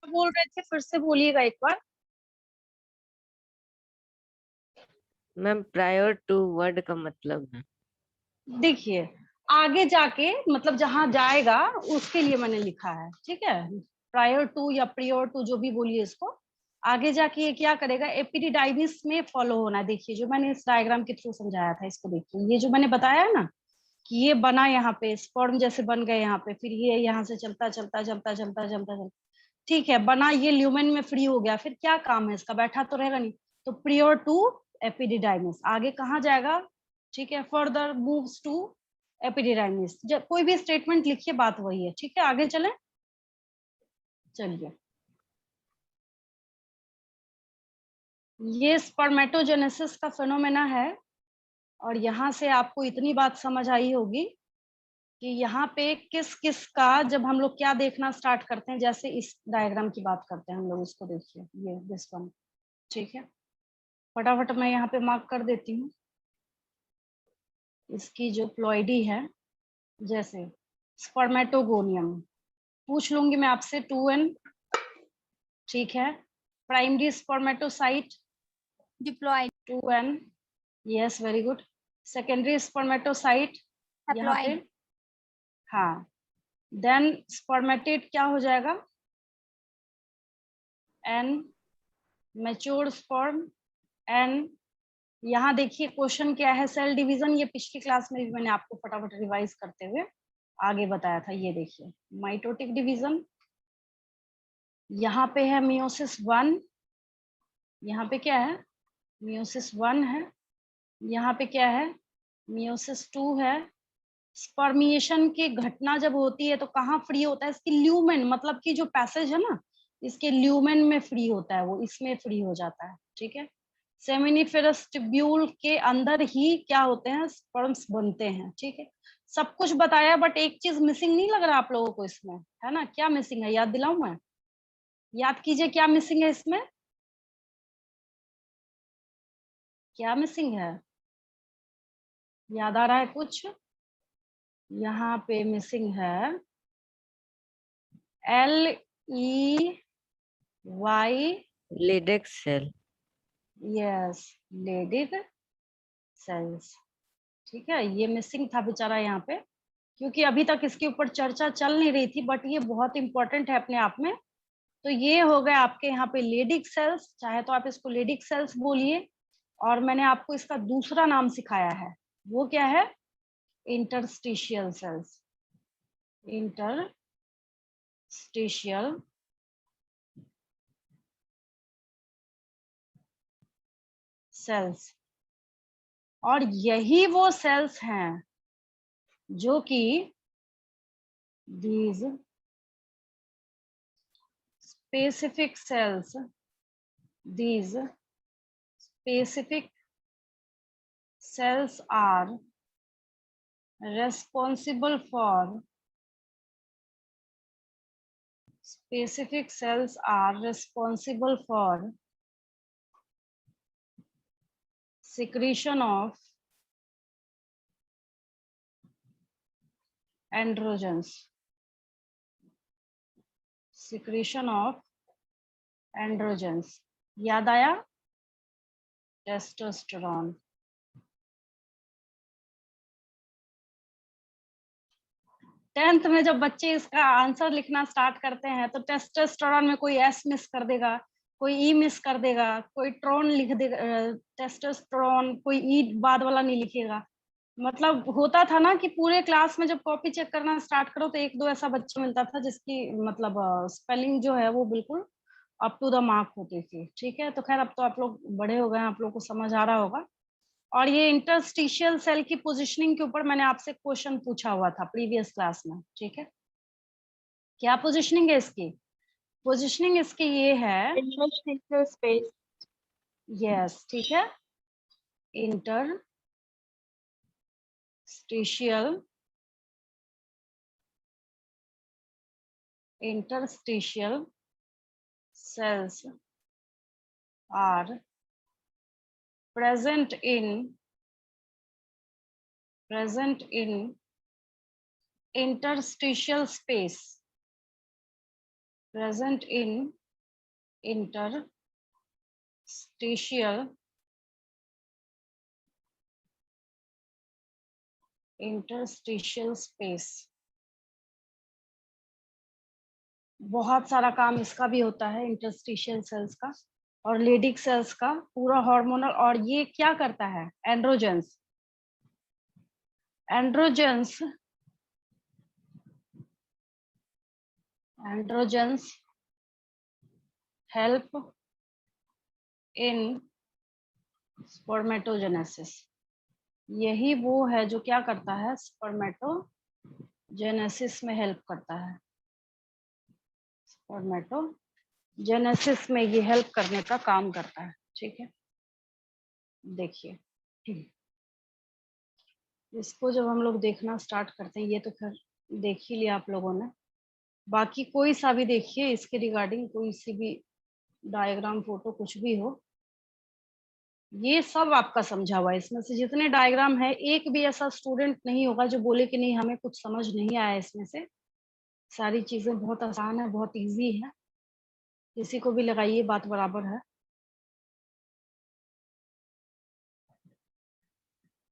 बोल रहे थे फिर से बोलिएगा एक बार। मैम प्रायर टू वर्ड का मतलब है? देखिए आगे जाके मतलब जहां जाएगा उसके लिए मैंने लिखा है, ठीक है। प्रायर टू या प्रियर टू जो भी बोलिए इसको, आगे जाके ये क्या करेगा, एपिडिडाइमिस में फॉलो होना है। देखिए जो मैंने इस डायग्राम के थ्रू समझाया था, इसको देखिए, ये जो मैंने बताया है ना कि ये बना यहाँ पे स्पर्म जैसे बन गए यहाँ पे, फिर ये यहाँ से चलता चलता चलता चलता चलता चलता, ठीक है, बना, ये ल्यूमेन में फ्री हो गया, फिर क्या काम है इसका, बैठा तो रहेगा नहीं। तो प्रियर टू एपिडिडाइमिस, आगे कहाँ जाएगा, ठीक है, फर्दर मूव्स टू एपिडिडाइमिस। जब कोई भी स्टेटमेंट लिखिए बात वही है, ठीक है। आगे चलें, चलिए। ये स्पर्मेटोजेनेसिस का फिनोमेना है, और यहाँ से आपको इतनी बात समझ आई होगी कि यहाँ पे किस किस का, जब हम लोग क्या देखना स्टार्ट करते हैं, जैसे इस डायग्राम की बात करते हैं हम लोग, इसको देखिए, ये दिस वन, ठीक है। फटाफट मैं यहाँ पे मार्क कर देती हूँ। इसकी जो प्लॉइडी है, जैसे स्पर्मेटोगोनियम, पूछ लूंगी मैं आपसे 2n, ठीक है। Primary spermatocyte diploid. 2n, yes very good. Secondary spermatocyte यहाँ पे, हाँ। देन स्पर्मेटेड क्या हो जाएगा, n, मैच्योर स्पर्म n। यहाँ देखिए क्वेश्चन क्या है, सेल डिवीजन, ये पिछली क्लास में भी मैंने आपको फटाफट रिवाइज करते हुए आगे बताया था। ये देखिए माइटोटिक डिवीजन, यहाँ पे है मियोसिस 1, यहाँ पे क्या है, मियोसिस 1 है, यहाँ पे क्या है, मियोसिस 2 है। स्पर्मिएशन की घटना जब होती है तो कहाँ फ्री होता है, इसकी ल्यूमेन, मतलब कि जो पैसेज है ना, इसके ल्यूमेन में फ्री होता है, वो इसमें फ्री हो जाता है, ठीक है। सेमिनिफेरस ट्यूब्यूल के अंदर ही क्या होते हैं, स्पर्म्स बनते हैं, ठीक है। सब कुछ बताया, बट एक चीज मिसिंग नहीं लग रहा आप लोगों को इसमें, है ना? क्या मिसिंग है, याद दिलाऊं मैं? याद कीजिए क्या मिसिंग है इसमें, क्या मिसिंग है, याद आ रहा है कुछ? यहाँ पे मिसिंग है LE Y Lydic cell. Yes Leydig cells. ठीक है, ये मिसिंग था बेचारा यहाँ पे, क्योंकि अभी तक इसके ऊपर चर्चा चल नहीं रही थी, बट ये बहुत इंपॉर्टेंट है अपने आप में। तो ये हो गया आपके यहाँ पे लेडिक सेल्स, चाहे तो आप इसको लेडिक सेल्स बोलिए, और मैंने आपको इसका दूसरा नाम सिखाया है, वो क्या है? Interstitial cells. Interstitial cells. और यही वो सेल्स हैं जो कि these specific cells, these specific cells are responsible for secretion of androgens, secretion of androgens। याद आया? टेस्टोस्टेरोन। टेंथ में जब बच्चे इसका आंसर लिखना स्टार्ट करते हैं तो टेस्टोस्टेरोन में कोई एस मिस कर देगा, कोई ई मिस कर देगा, कोई ट्रोन लिख देगा, टेस्टोस्टेरोन, कोई ई बाद वाला नहीं लिखेगा। मतलब होता था ना कि पूरे क्लास में जब कॉपी चेक करना स्टार्ट करो तो एक दो ऐसा बच्चा मिलता था जिसकी मतलब स्पेलिंग जो है वो बिल्कुल अप टू द मार्क होती थी। ठीक है, तो खैर अब तो आप लोग बड़े हो गए हैं, आप लोग को समझ आ रहा होगा। और ये इंटरस्टिशियल सेल की पोजीशनिंग के ऊपर मैंने आपसे क्वेश्चन पूछा हुआ था प्रीवियस क्लास में। ठीक है, क्या पोजीशनिंग है इसकी? पोजीशनिंग इसकी ये है, Interstitial space. यस ठीक है, interstitial cells are present in interstitial space, present in interstitial space। बहुत सारा काम इसका भी होता है, इंटरस्टिशियल सेल्स का और लेडिक सेल्स का, पूरा हार्मोनल। और ये क्या करता है? Androgens help in spermatogenesis. यही वो है जो क्या करता है? स्पर्मेटोजेनेसिस में हेल्प करता है। स्पर्मेटोजेनेसिस में ये हेल्प करने का काम करता है। ठीक है, देखिए इसको जब हम लोग देखना स्टार्ट करते हैं, ये तो फिर देख ही लिया आप लोगों ने, बाकी कोई सा भी देखिए इसके रिगार्डिंग, कोई सी भी डायग्राम फोटो कुछ भी हो, ये सब आपका समझा हुआ है। इसमें से जितने डायग्राम है एक भी ऐसा स्टूडेंट नहीं होगा जो बोले कि नहीं हमें कुछ समझ नहीं आया इसमें से। सारी चीजें बहुत आसान है, बहुत इजी है, किसी को भी लगाइए बात बराबर है।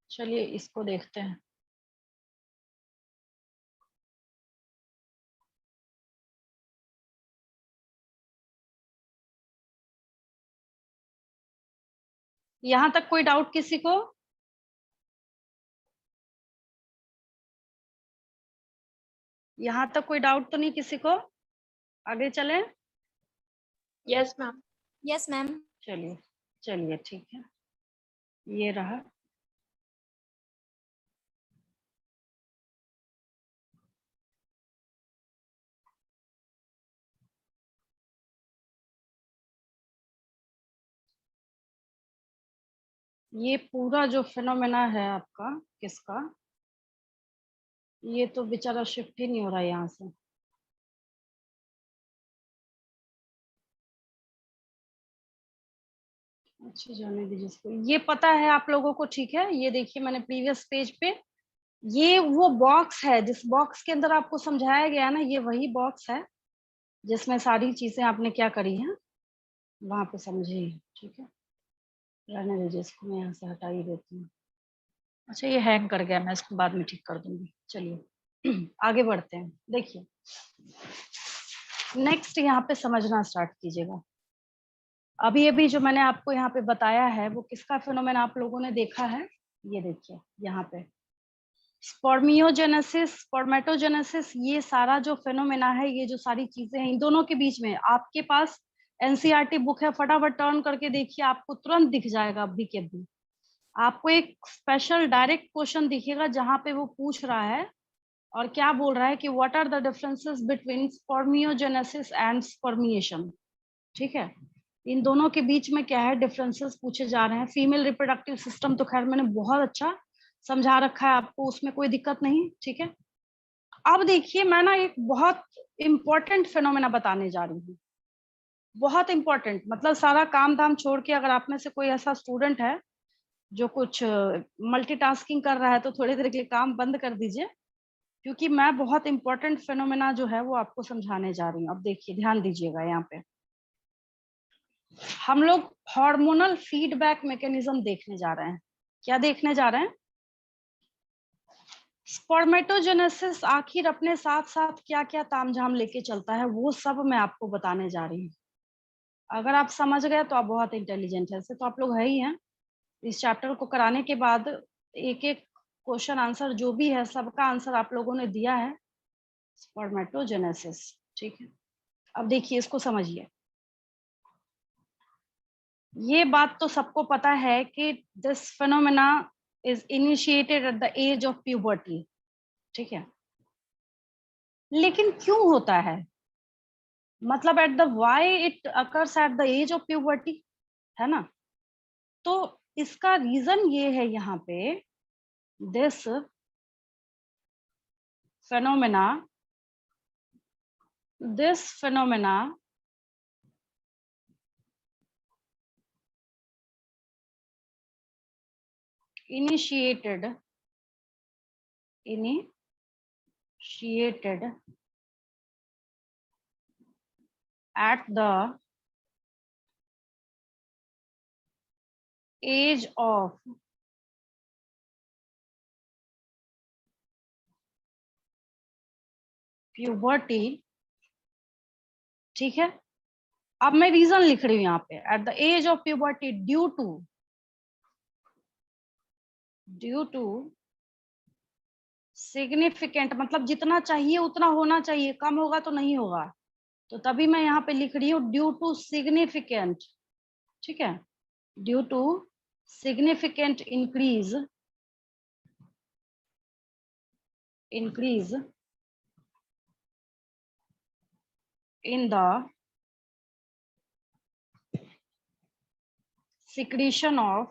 चलिए इसको देखते हैं। यहाँ तक कोई डाउट किसी को? यहाँ तक कोई डाउट तो नहीं किसी को? आगे चलें? Yes, ma'am. Yes ma'am. चलिए चलिए ठीक है, ये रहा। ये पूरा जो फिनोमेना है आपका किसका, ये तो बेचारा शिफ्ट ही नहीं हो रहा है यहाँ से। अच्छा जाने दीजिए इसको, ये पता है आप लोगों को। ठीक है, ये देखिए मैंने प्रीवियस पेज पे ये वो बॉक्स है जिस बॉक्स के अंदर आपको समझाया गया ना, ये वही बॉक्स है जिसमें सारी चीजें आपने क्या करी हैं, वहां पे समझिए, ठीक है। रहने दीजिए, इसको मैं यहाँ से हटा ही देती हूँ। अच्छा ये हैंग कर गया, मैं इसको बाद में ठीक कर दूंगी। चलिए आगे बढ़ते हैं। देखिए नेक्स्ट यहाँ पे समझना स्टार्ट कीजिएगा। अभी जो मैंने आपको यहाँ पे बताया है वो किसका फिनोमेना आप लोगों ने देखा है, ये देखिए यहाँ पे स्पर्मियोजेनेसिस, स्पर्मेटोजेनेसिस, ये सारा जो फिनोमेना है, ये जो सारी चीजें हैं, इन दोनों के बीच में आपके पास एनसीईआरटी बुक है, फटाफट टर्न करके देखिए, आपको तुरंत दिख जाएगा। अभी के अभी आपको एक स्पेशल डायरेक्ट क्वेश्चन दिखेगा जहां पे वो पूछ रहा है और क्या बोल रहा है कि what are the differences between spermiogenesis and spermiation. ठीक है, इन दोनों के बीच में क्या है डिफरेंसेस पूछे जा रहे हैं। फीमेल रिप्रोडक्टिव सिस्टम तो खैर मैंने बहुत अच्छा समझा रखा है आपको, उसमें कोई दिक्कत नहीं। ठीक है, अब देखिए मैं ना एक बहुत इंपॉर्टेंट फिनोमेना बताने जा रही हूँ, बहुत इंपॉर्टेंट। मतलब सारा काम धाम छोड़ के अगर आप में से कोई ऐसा स्टूडेंट है जो कुछ मल्टीटास्किंग कर रहा है तो थोड़ी देर के लिए काम बंद कर दीजिए, क्योंकि मैं बहुत इंपॉर्टेंट फिनोमेना जो है वो आपको समझाने जा रही हूँ। अब देखिए ध्यान दीजिएगा, यहाँ पे हम लोग हार्मोनल फीडबैक मैकेनिज्म देखने जा रहे हैं। क्या देखने जा रहे हैं? स्पर्मेटोजेनेसिस आखिर अपने साथ साथ क्या क्या तामझाम लेके चलता है, वो सब मैं आपको बताने जा रही हूँ। अगर आप समझ गए तो आप बहुत इंटेलिजेंट है, ऐसे तो आप लोग है ही हैं। इस चैप्टर को कराने के बाद एक एक क्वेश्चन आंसर जो भी है सबका आंसर आप लोगों ने दिया है, स्पर्मेटोजेनेसिस। ठीक है, अब देखिए इसको समझिए। ये बात तो सबको पता है कि this phenomena is initiated at the age of puberty. ठीक है, लेकिन क्यों होता है, मतलब at the why it occurs at the age of puberty, है ना। तो इसका रीजन ये है यहाँ पे, this phenomena initiated at the age of puberty। ठीक है, अब मैं रीजन लिख रही हूँ यहाँ पे, at the age of puberty due to significant, मतलब जितना चाहिए उतना होना चाहिए, कम होगा तो नहीं होगा, तो तभी मैं यहाँ पे लिख रही हूँ ड्यू टू सिग्निफिकेंट। ठीक है, due to significant increase in the secretion of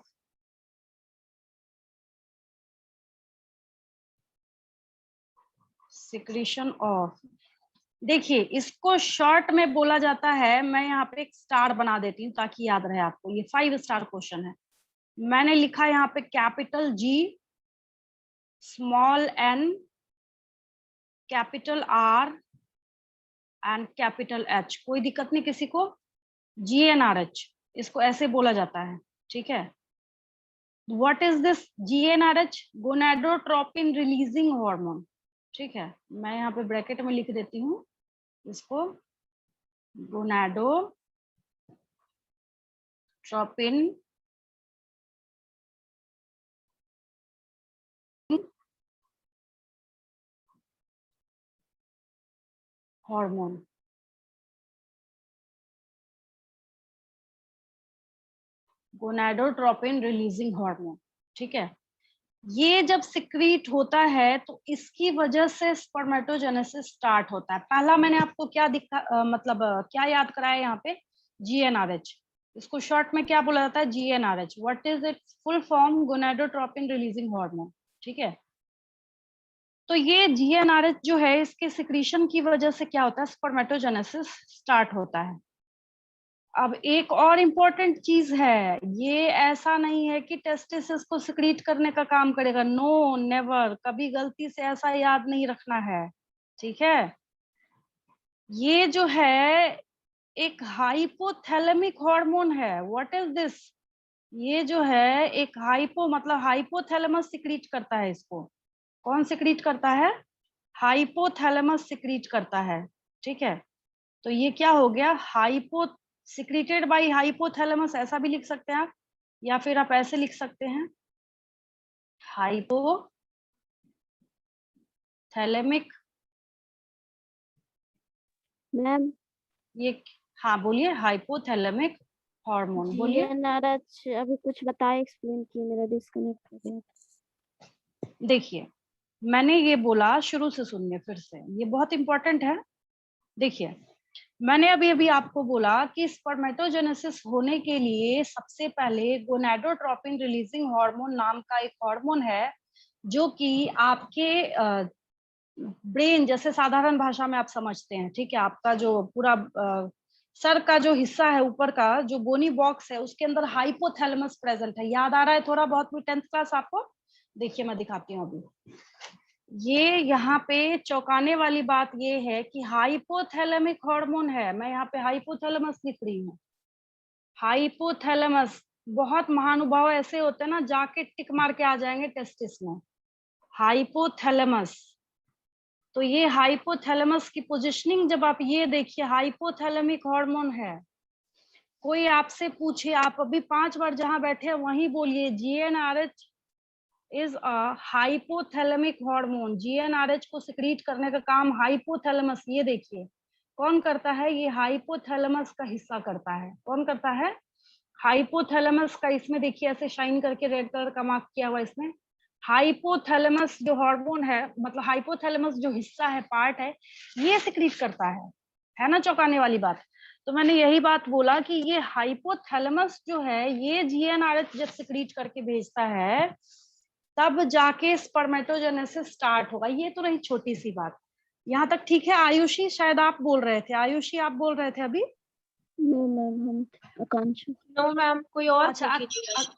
देखिए इसको शॉर्ट में बोला जाता है, मैं यहाँ पे एक स्टार बना देती हूँ ताकि याद रहे आपको। ये 5 स्टार क्वेश्चन है। मैंने लिखा यहाँ पे capital G, small N, capital R and capital H. कोई दिक्कत नहीं किसी को, GnRH इसको ऐसे बोला जाता है। ठीक है, what is this GnRH? Gonadotropin releasing hormone. ठीक है, मैं यहाँ पे ब्रैकेट में लिख देती हूँ इसको, gonadotropin hormone. Gonadotropin releasing hormone. ठीक है, ये जब सिक्रीट होता है तो इसकी वजह से स्पर्मेटोजेनेसिस स्टार्ट होता है। पहला मैंने आपको क्या क्या याद कराया यहाँ पे, GnRH। इसको शॉर्ट में क्या बोला जाता है, GnRH। What is it's full form? Gonadotropin releasing hormone. ठीक है, तो ये GnRH जो है इसके सिक्रीशन की वजह से क्या होता है, स्पर्मेटोजेनेसिस स्टार्ट होता है। अब एक और इम्पोर्टेंट चीज है, ये ऐसा नहीं है कि टेस्टिस को सिक्रीट करने का काम करेगा, नो नेवर, कभी गलती से ऐसा याद नहीं रखना है। ठीक है, ये जो है एक हाइपोथैलेमिक हार्मोन है। What is this? ये जो है एक हाइपो मतलब हाइपोथैलेमस सिक्रीट करता है इसको। कौन सिक्रीट करता है? हाइपोथैलेमस सिक्रीट करता है। ठीक है, तो ये क्या हो गया? हाइपो सिक्रीटेड बाय हाइपोथैलेमस, ऐसा भी लिख सकते हैं आप, या फिर आप ऐसे लिख सकते हैं हाइपोथैलेमिक। मैम ये हाँ बोलिए, हाइपोथैलेमिक हार्मोन बोलिए। नाराज अभी कुछ बताए, एक्सप्लेन किए, मेरा डिस्कनेक्ट हो गया। देखिए मैंने ये बोला, शुरू से सुनिए फिर से, ये बहुत इंपॉर्टेंट है। देखिए मैंने अभी अभी आपको बोला कि स्पर्मेटोजेनेसिस होने के लिए सबसे पहले गोनाडोट्रोपिन रिलीजिंग हार्मोन नाम का एक हार्मोन है, जो कि आपके ब्रेन, जैसे साधारण भाषा में आप समझते हैं, ठीक है, आपका जो पूरा सर का जो हिस्सा है, ऊपर का जो बोनी बॉक्स है, उसके अंदर हाइपोथैलेमस प्रेजेंट है। याद आ रहा है थोड़ा बहुत भी 10th क्लास आपको? देखिए मैं दिखाती हूँ अभी। ये यहाँ पे चौंकाने वाली बात ये है कि हाइपोथैलेमिक हार्मोन है। मैं यहाँ पे हाइपोथैलेमस लिख रही हूँ, हाइपोथैलेमस। बहुत महानुभाव ऐसे होते हैं ना, जाके टिक मार के आ जाएंगे टेस्टिस में, हाइपोथैलेमस। तो ये हाइपोथैलेमस की पोजीशनिंग जब आप ये देखिए, हाइपोथैलेमिक हार्मोन है। कोई आपसे पूछे, आप अभी 5 बार जहां बैठे हैं वहीं बोलिए, GnRH is a hypothalamic hormone. GnRH को सिक्रीट करने का काम हाइपोथैलेमस, ये देखिए कौन करता है? ये हाइपोथैलेमस का हिस्सा करता है। कौन करता है? हाइपोथैलेमस का। इसमें देखिए ऐसे शाइन करके रेड कलर का मार्क किया हुआ, इसमें हाइपोथैलेमस जो हार्मोन है, मतलब हाइपोथैलेमस जो हिस्सा है, पार्ट है, ये सिक्रीट करता है ना? चौंकाने वाली बात। तो मैंने यही बात बोला कि ये हाइपोथैलेमस जो है, ये GnRH जब सिक्रीट करके भेजता है, तब जाके स्पर्मेटोजेनेसिस स्टार्ट होगा। ये तो रही छोटी सी बात, यहाँ तक ठीक है। आयुषी शायद आप बोल रहे थे, आयुषी आप बोल रहे थे अभी। नो मैम, हम आकांक्षा। नो मैम, कोई और अच्छा पूछिए।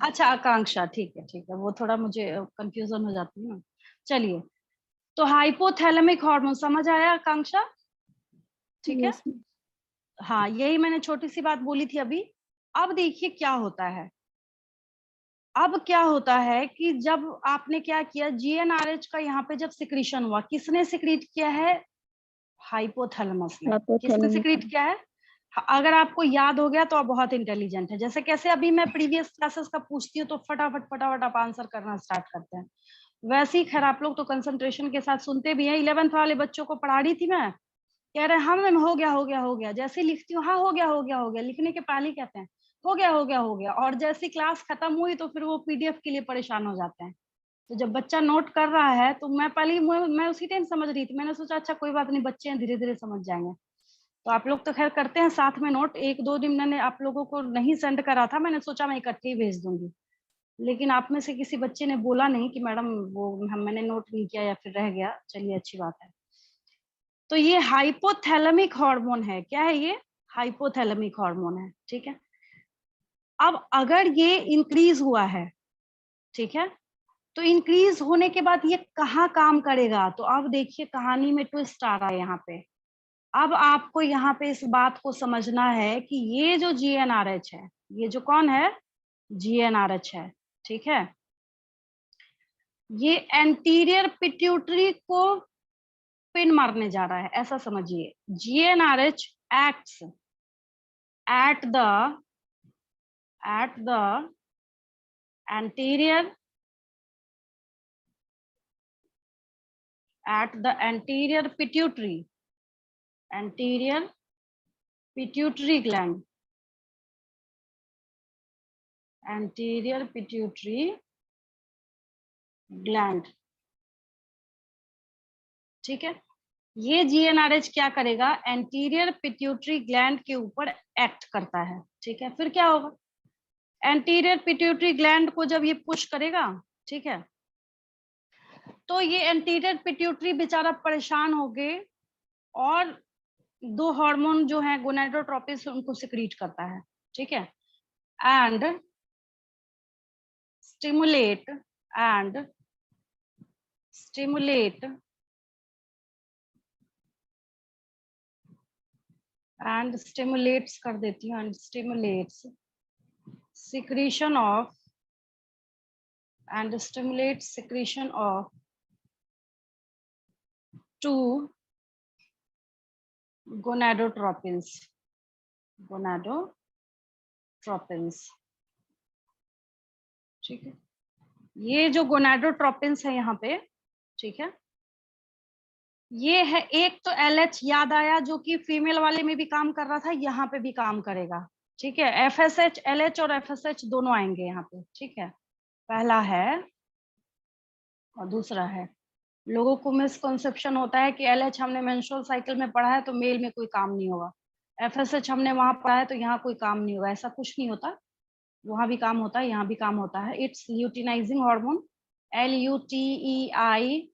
अच्छा आकांक्षा, ठीक है, वो थोड़ा मुझे कंफ्यूजन हो जाती है ना। चलिए, तो हाइपोथैलेमिक हार्मोन समझ आया आकांक्षा? ठीक है, यस मैम। हाँ यही मैंने छोटी सी बात बोली थी अभी। अब देखिए क्या होता है। अब क्या होता है कि जब आपने क्या किया, GnRH का यहाँ पे जब सिक्रीशन हुआ, किसने सिक्रीट किया है? हाइपोथैलेमस ने। किसने सिक्रीट किया है? अगर आपको याद हो गया तो आप बहुत इंटेलिजेंट है। जैसे कैसे अभी मैं प्रीवियस क्लासेस का पूछती हूँ तो फटाफट आप आंसर करना स्टार्ट करते हैं, वैसे ही खैर आप लोग तो कंसंट्रेशन के साथ सुनते भी हैं। 11th वाले बच्चों को पढ़ा रही थी मैं, कह रहे हैं हाँ मैम हो गया। जैसे लिखती हूँ हाँ हो गया, लिखने के पहले कहते हैं हो गया, और जैसी क्लास खत्म हुई तो फिर वो PDF के लिए परेशान हो जाते हैं। तो जब बच्चा नोट कर रहा है तो मैं पहले मैं उसी टाइम समझ रही थी, मैंने सोचा अच्छा कोई बात नहीं, बच्चे हैं धीरे धीरे समझ जाएंगे। तो आप लोग तो खैर करते हैं साथ में नोट। 1-2 दिन मैंने आप लोगों को नहीं सेंड करा था, मैंने सोचा मैं इकट्ठे ही भेज दूंगी, लेकिन आप में से किसी बच्चे ने बोला नहीं कि मैडम वो मैंने नोट नहीं किया या फिर रह गया। चलिए अच्छी बात है। तो ये हाइपोथैलेमिक हार्मोन है। क्या है ये? हाइपोथैलेमिक हार्मोन है। ठीक है, अब अगर ये इंक्रीज हुआ है, ठीक है, तो इंक्रीज होने के बाद ये कहाँ काम करेगा? तो अब देखिए कहानी में ट्विस्ट आ रहा है यहाँ पे। अब आपको यहाँ पे इस बात को समझना है कि ये जो GnRH है, ये जो कौन है? GnRH है, ठीक है, ये एंटीरियर पिट्यूटरी को पिन मारने जा रहा है, ऐसा समझिए। GnRH acts at the anterior pituitary gland, anterior pituitary gland, ठीक है। ये GnRH क्या करेगा? एंटीरियर पिट्यूटरी ग्लैंड के ऊपर एक्ट करता है, ठीक है। फिर क्या होगा? एंटीरियर पिट्यूटरी ग्लैंड को जब ये पुश करेगा, ठीक है, तो ये एंटीरियर पिट्यूटरी बेचारा परेशान हो गए और 2 हार्मोन जो है गोनाडोट्रोपिन उनको सिक्रीट करता है, ठीक है, एंड स्टिमुलेट एंड स्टिमुलेट्स कर देती हूँ, and stimulates secretion of and stimulates secretion of 2 gonadotropins. ठीक है, ये जो गोनाडोट्रोपिन्स है यहाँ पे, ठीक है, ये है एक तो LH याद आया जो कि फीमेल वाले में भी काम कर रहा था, यहाँ पे भी काम करेगा। ठीक है, FSH, LH और FSH दोनों आएंगे यहाँ पे। ठीक है, पहला है और दूसरा है। लोगों को मिसकंसेप्शन होता है कि LH हमने मेंस्ट्रुअल साइकिल में पढ़ा है तो मेल में कोई काम नहीं होगा, FSH हमने वहां पढ़ा है तो यहाँ कोई काम नहीं होगा। ऐसा कुछ नहीं होता, वहां भी काम होता है, यहाँ भी काम होता है। It's luteinizing hormone, LUTEINIZING,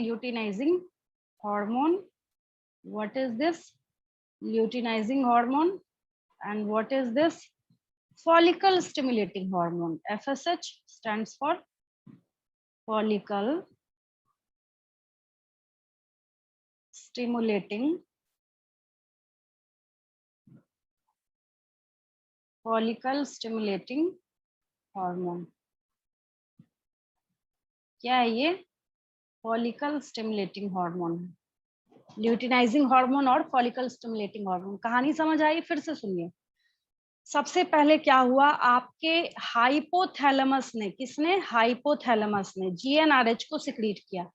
luteinizing hormone. What is this? Luteinizing hormone. And what is this? Follicle stimulating hormone. FSH stands for follicle stimulating hormone. क्या है ये? Follicle stimulating hormone, luteinizing hormone और फॉलिकल स्टिमुलेटिंग हार्मोन। कहानी समझ आई? फिर से सुनिए। सबसे पहले क्या हुआ, आपके हाइपोथैलेमस ने, किसने? हाइपोथैलेमस ने GnRH को सिक्रीट किया।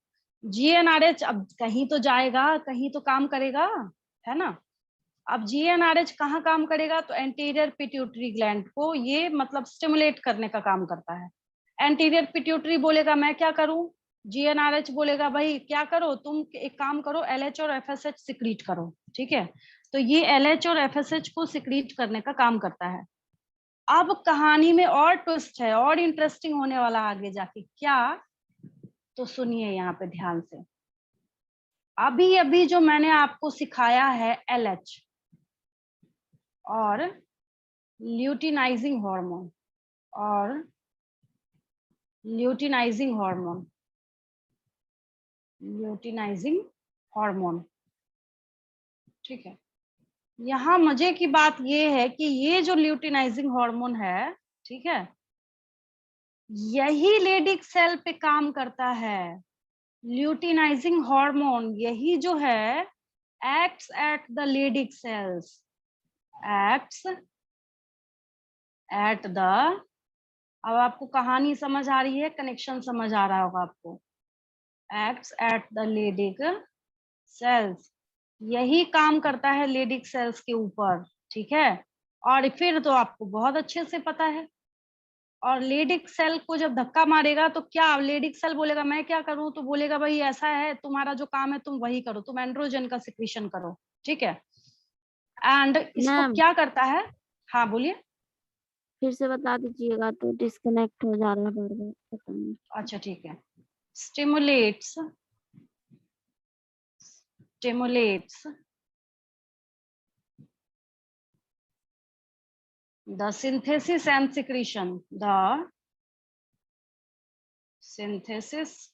GnRH अब कहीं तो जाएगा, कहीं तो काम करेगा, है ना। अब GnRH कहाँ काम करेगा? तो एंटीरियर पिट्यूटरी ग्लैंड को ये मतलब स्टिमुलेट करने का काम करता है। एंटीरियर पिट्यूटरी बोलेगा मैं क्या करूं, GnRH बोलेगा भाई क्या करो, तुम एक काम करो, LH और FSH सिक्रीट करो। ठीक है, तो ये LH और FSH को सिक्रीट करने का काम करता है। अब कहानी में और ट्विस्ट है, और इंटरेस्टिंग होने वाला आगे जाके। क्या? तो सुनिए यहाँ पे ध्यान से। अभी अभी जो मैंने आपको सिखाया है LH और ल्यूटिनाइजिंग हार्मोन और ल्यूटिनाइजिंग हार्मोन, ठीक है। यहाँ मजे की बात ये है कि ये जो ल्यूटिनाइजिंग हार्मोन है, ठीक है, यही लेडिक सेल पे काम करता है। ल्यूटिनाइजिंग हार्मोन यही जो है acts at the Leydig cells, acts at the, अब आपको कहानी समझ आ रही है, कनेक्शन समझ आ रहा होगा आपको। acts at the Leydig cells, यही काम करता है लेडिक सेल्स के ऊपर। ठीक है, और फिर तो आपको बहुत अच्छे से पता है। और लेडिक सेल को जब धक्का मारेगा तो क्या लेडिक सेल बोलेगा मैं क्या करूं, तो बोलेगा भाई ऐसा है, तुम्हारा जो काम है तुम वही करो, तुम एंड्रोजन का सिक्रीशन करो। ठीक है, एंड इसको क्या करता है? हाँ बोलिए। फिर से बता दीजिएगा, तो डिस्कनेक्ट हो जा रहा है बार बार, पता नहीं। अच्छा ठीक है, stimulates the synthesis and secretion, the synthesis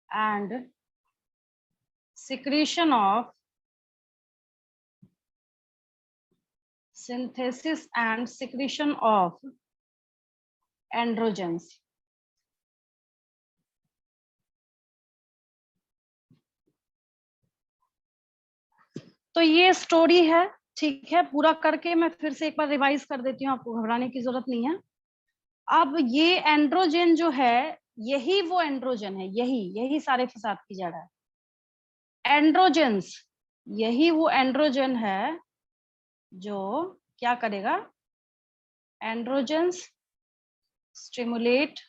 and secretion of androgens। तो ये स्टोरी है, ठीक है। पूरा करके मैं फिर से एक बार रिवाइज कर देती हूँ, आपको घबराने की जरूरत नहीं है। अब ये एंड्रोजन जो है, यही वो एंड्रोजन है, यही सारे फसाद की जड़ है। एंड्रोजेंस, यही वो एंड्रोजन है जो क्या करेगा? एंड्रोजेंस स्टिमुलेट,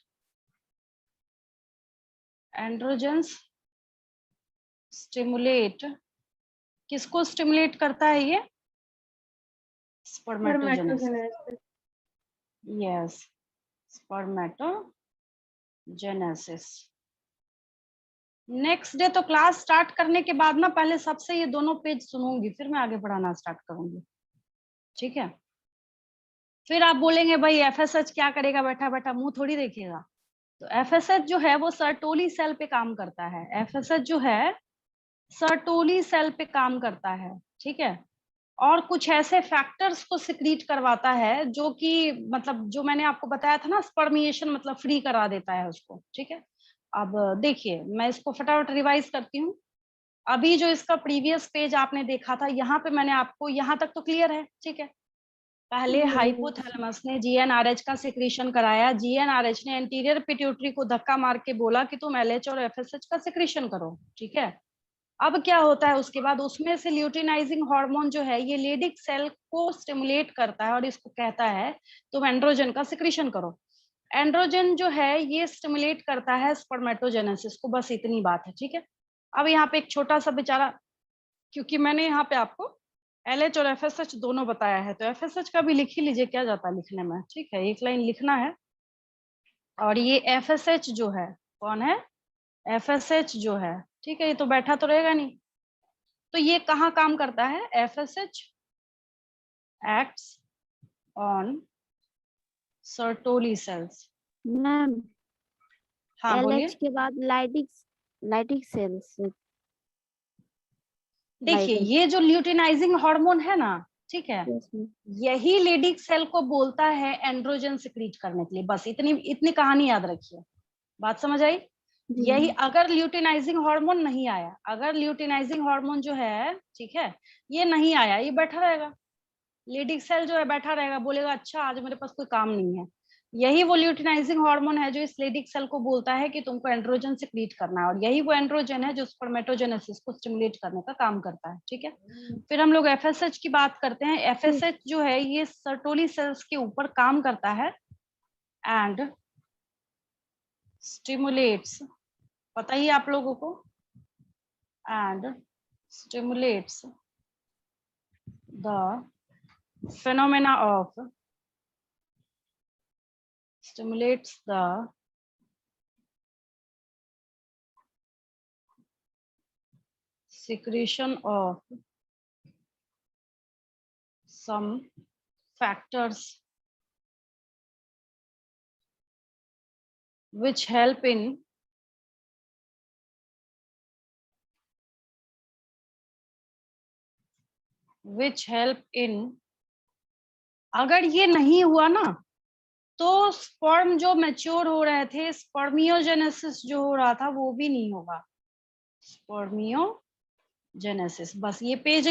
किसको स्टिमुलेट करता है ये? Spermatogenesis. Yes, spermatogenesis. Next day तो क्लास स्टार्ट करने के बाद ना पहले सबसे ये दोनों पेज सुनूंगी, फिर मैं आगे पढ़ाना स्टार्ट करूंगी। ठीक है, फिर आप बोलेंगे भाई FSH क्या करेगा, बैठा बैठा मुंह थोड़ी देखिएगा। तो एफएसएच जो है वो सर्टोली सेल पे काम करता है। एफएसएच जो है सर्टोली सेल पे काम करता है, ठीक है, और कुछ ऐसे फैक्टर्स को सिक्रीट करवाता है जो कि मतलब जो मैंने आपको बताया था ना, स्पर्मिएशन मतलब फ्री करा देता है उसको, ठीक है। अब देखिए मैं इसको फटाफट रिवाइज करती हूँ। अभी जो इसका प्रीवियस पेज आपने देखा था, यहाँ पे मैंने आपको, यहाँ तक तो क्लियर है, ठीक है। पहले हाइपोथैलेमस ने जीएनआरएच का सिक्रीशन कराया, जीएनआरएच ने एंटीरियर पिट्यूटरी को धक्का मार के बोला कि तुम एलएच और एफएसएच का सिक्रीशन करो, ठीक है। अब क्या होता है उसके बाद, उसमें से ल्यूटिनाइजिंग हार्मोन जो है ये लेडिक सेल को स्टिमुलेट करता है और इसको कहता है तुम एंड्रोजन का सिक्रीशन करो। एंड्रोजन जो है ये स्टिमुलेट करता है स्पर्मेटोजेनेसिस को, बस इतनी बात है, ठीक है। अब यहाँ पे एक छोटा सा बेचारा, क्योंकि मैंने यहाँ पे आपको एलएच और एफएसएच दोनों बताया है, तो एफएसएच का भी लिख ही लीजिए, क्या जाता है लिखने में, ठीक है, एक लाइन लिखना है। और ये एफएसएच जो है कौन है, एफएसएच जो है, ठीक है, ये तो बैठा तो रहेगा नहीं। तो ये कहाँ काम करता है, FSH acts on Sertoli cells. Ma'am हाँ बोलिए। एलएच के बाद लाइटिक सेल्स। देखिए लाइटिक। ये जो ल्यूटिनाइजिंग हार्मोन है ना, ठीक है, यही लेडिक सेल को बोलता है एंड्रोजन सिक्रीट करने के लिए, बस इतनी कहानी याद रखिए, बात समझ आई। यही, अगर ल्यूटिनाइजिंग हार्मोन नहीं आया, अगर ल्यूटिनाइजिंग हार्मोन जो है, ठीक है, ये नहीं आया, ये बैठा रहेगा, लेडिक सेल जो है बैठा रहेगा, बोलेगा अच्छा आज मेरे पास कोई काम नहीं है। यही वो ल्यूटिनाइजिंग हार्मोन है जो इस लेडिक सेल को बोलता है कि तुमको एंड्रोजन सिक्रीट करना है, और यही वो एंड्रोजन है जो स्पर्मेटोजेनेसिस को स्टिमुलेट करने का काम करता है, ठीक है। फिर हम लोग एफएसएच की बात करते हैं। एफएसएच जो है ये सर्टोली सेल्स के ऊपर काम करता है एंड स्टिमुलेट्स, पता ही आप लोगों को, and stimulates the phenomena of stimulates the secretion of some factors which help in अगर ये नहीं हुआ ना तो स्पर्म जो मैच्योर हो रहे थे, स्पर्मियोजेनेसिस जो हो रहा था वो भी नहीं होगा, स्पर्मियोजेनेसिस। बस ये पेज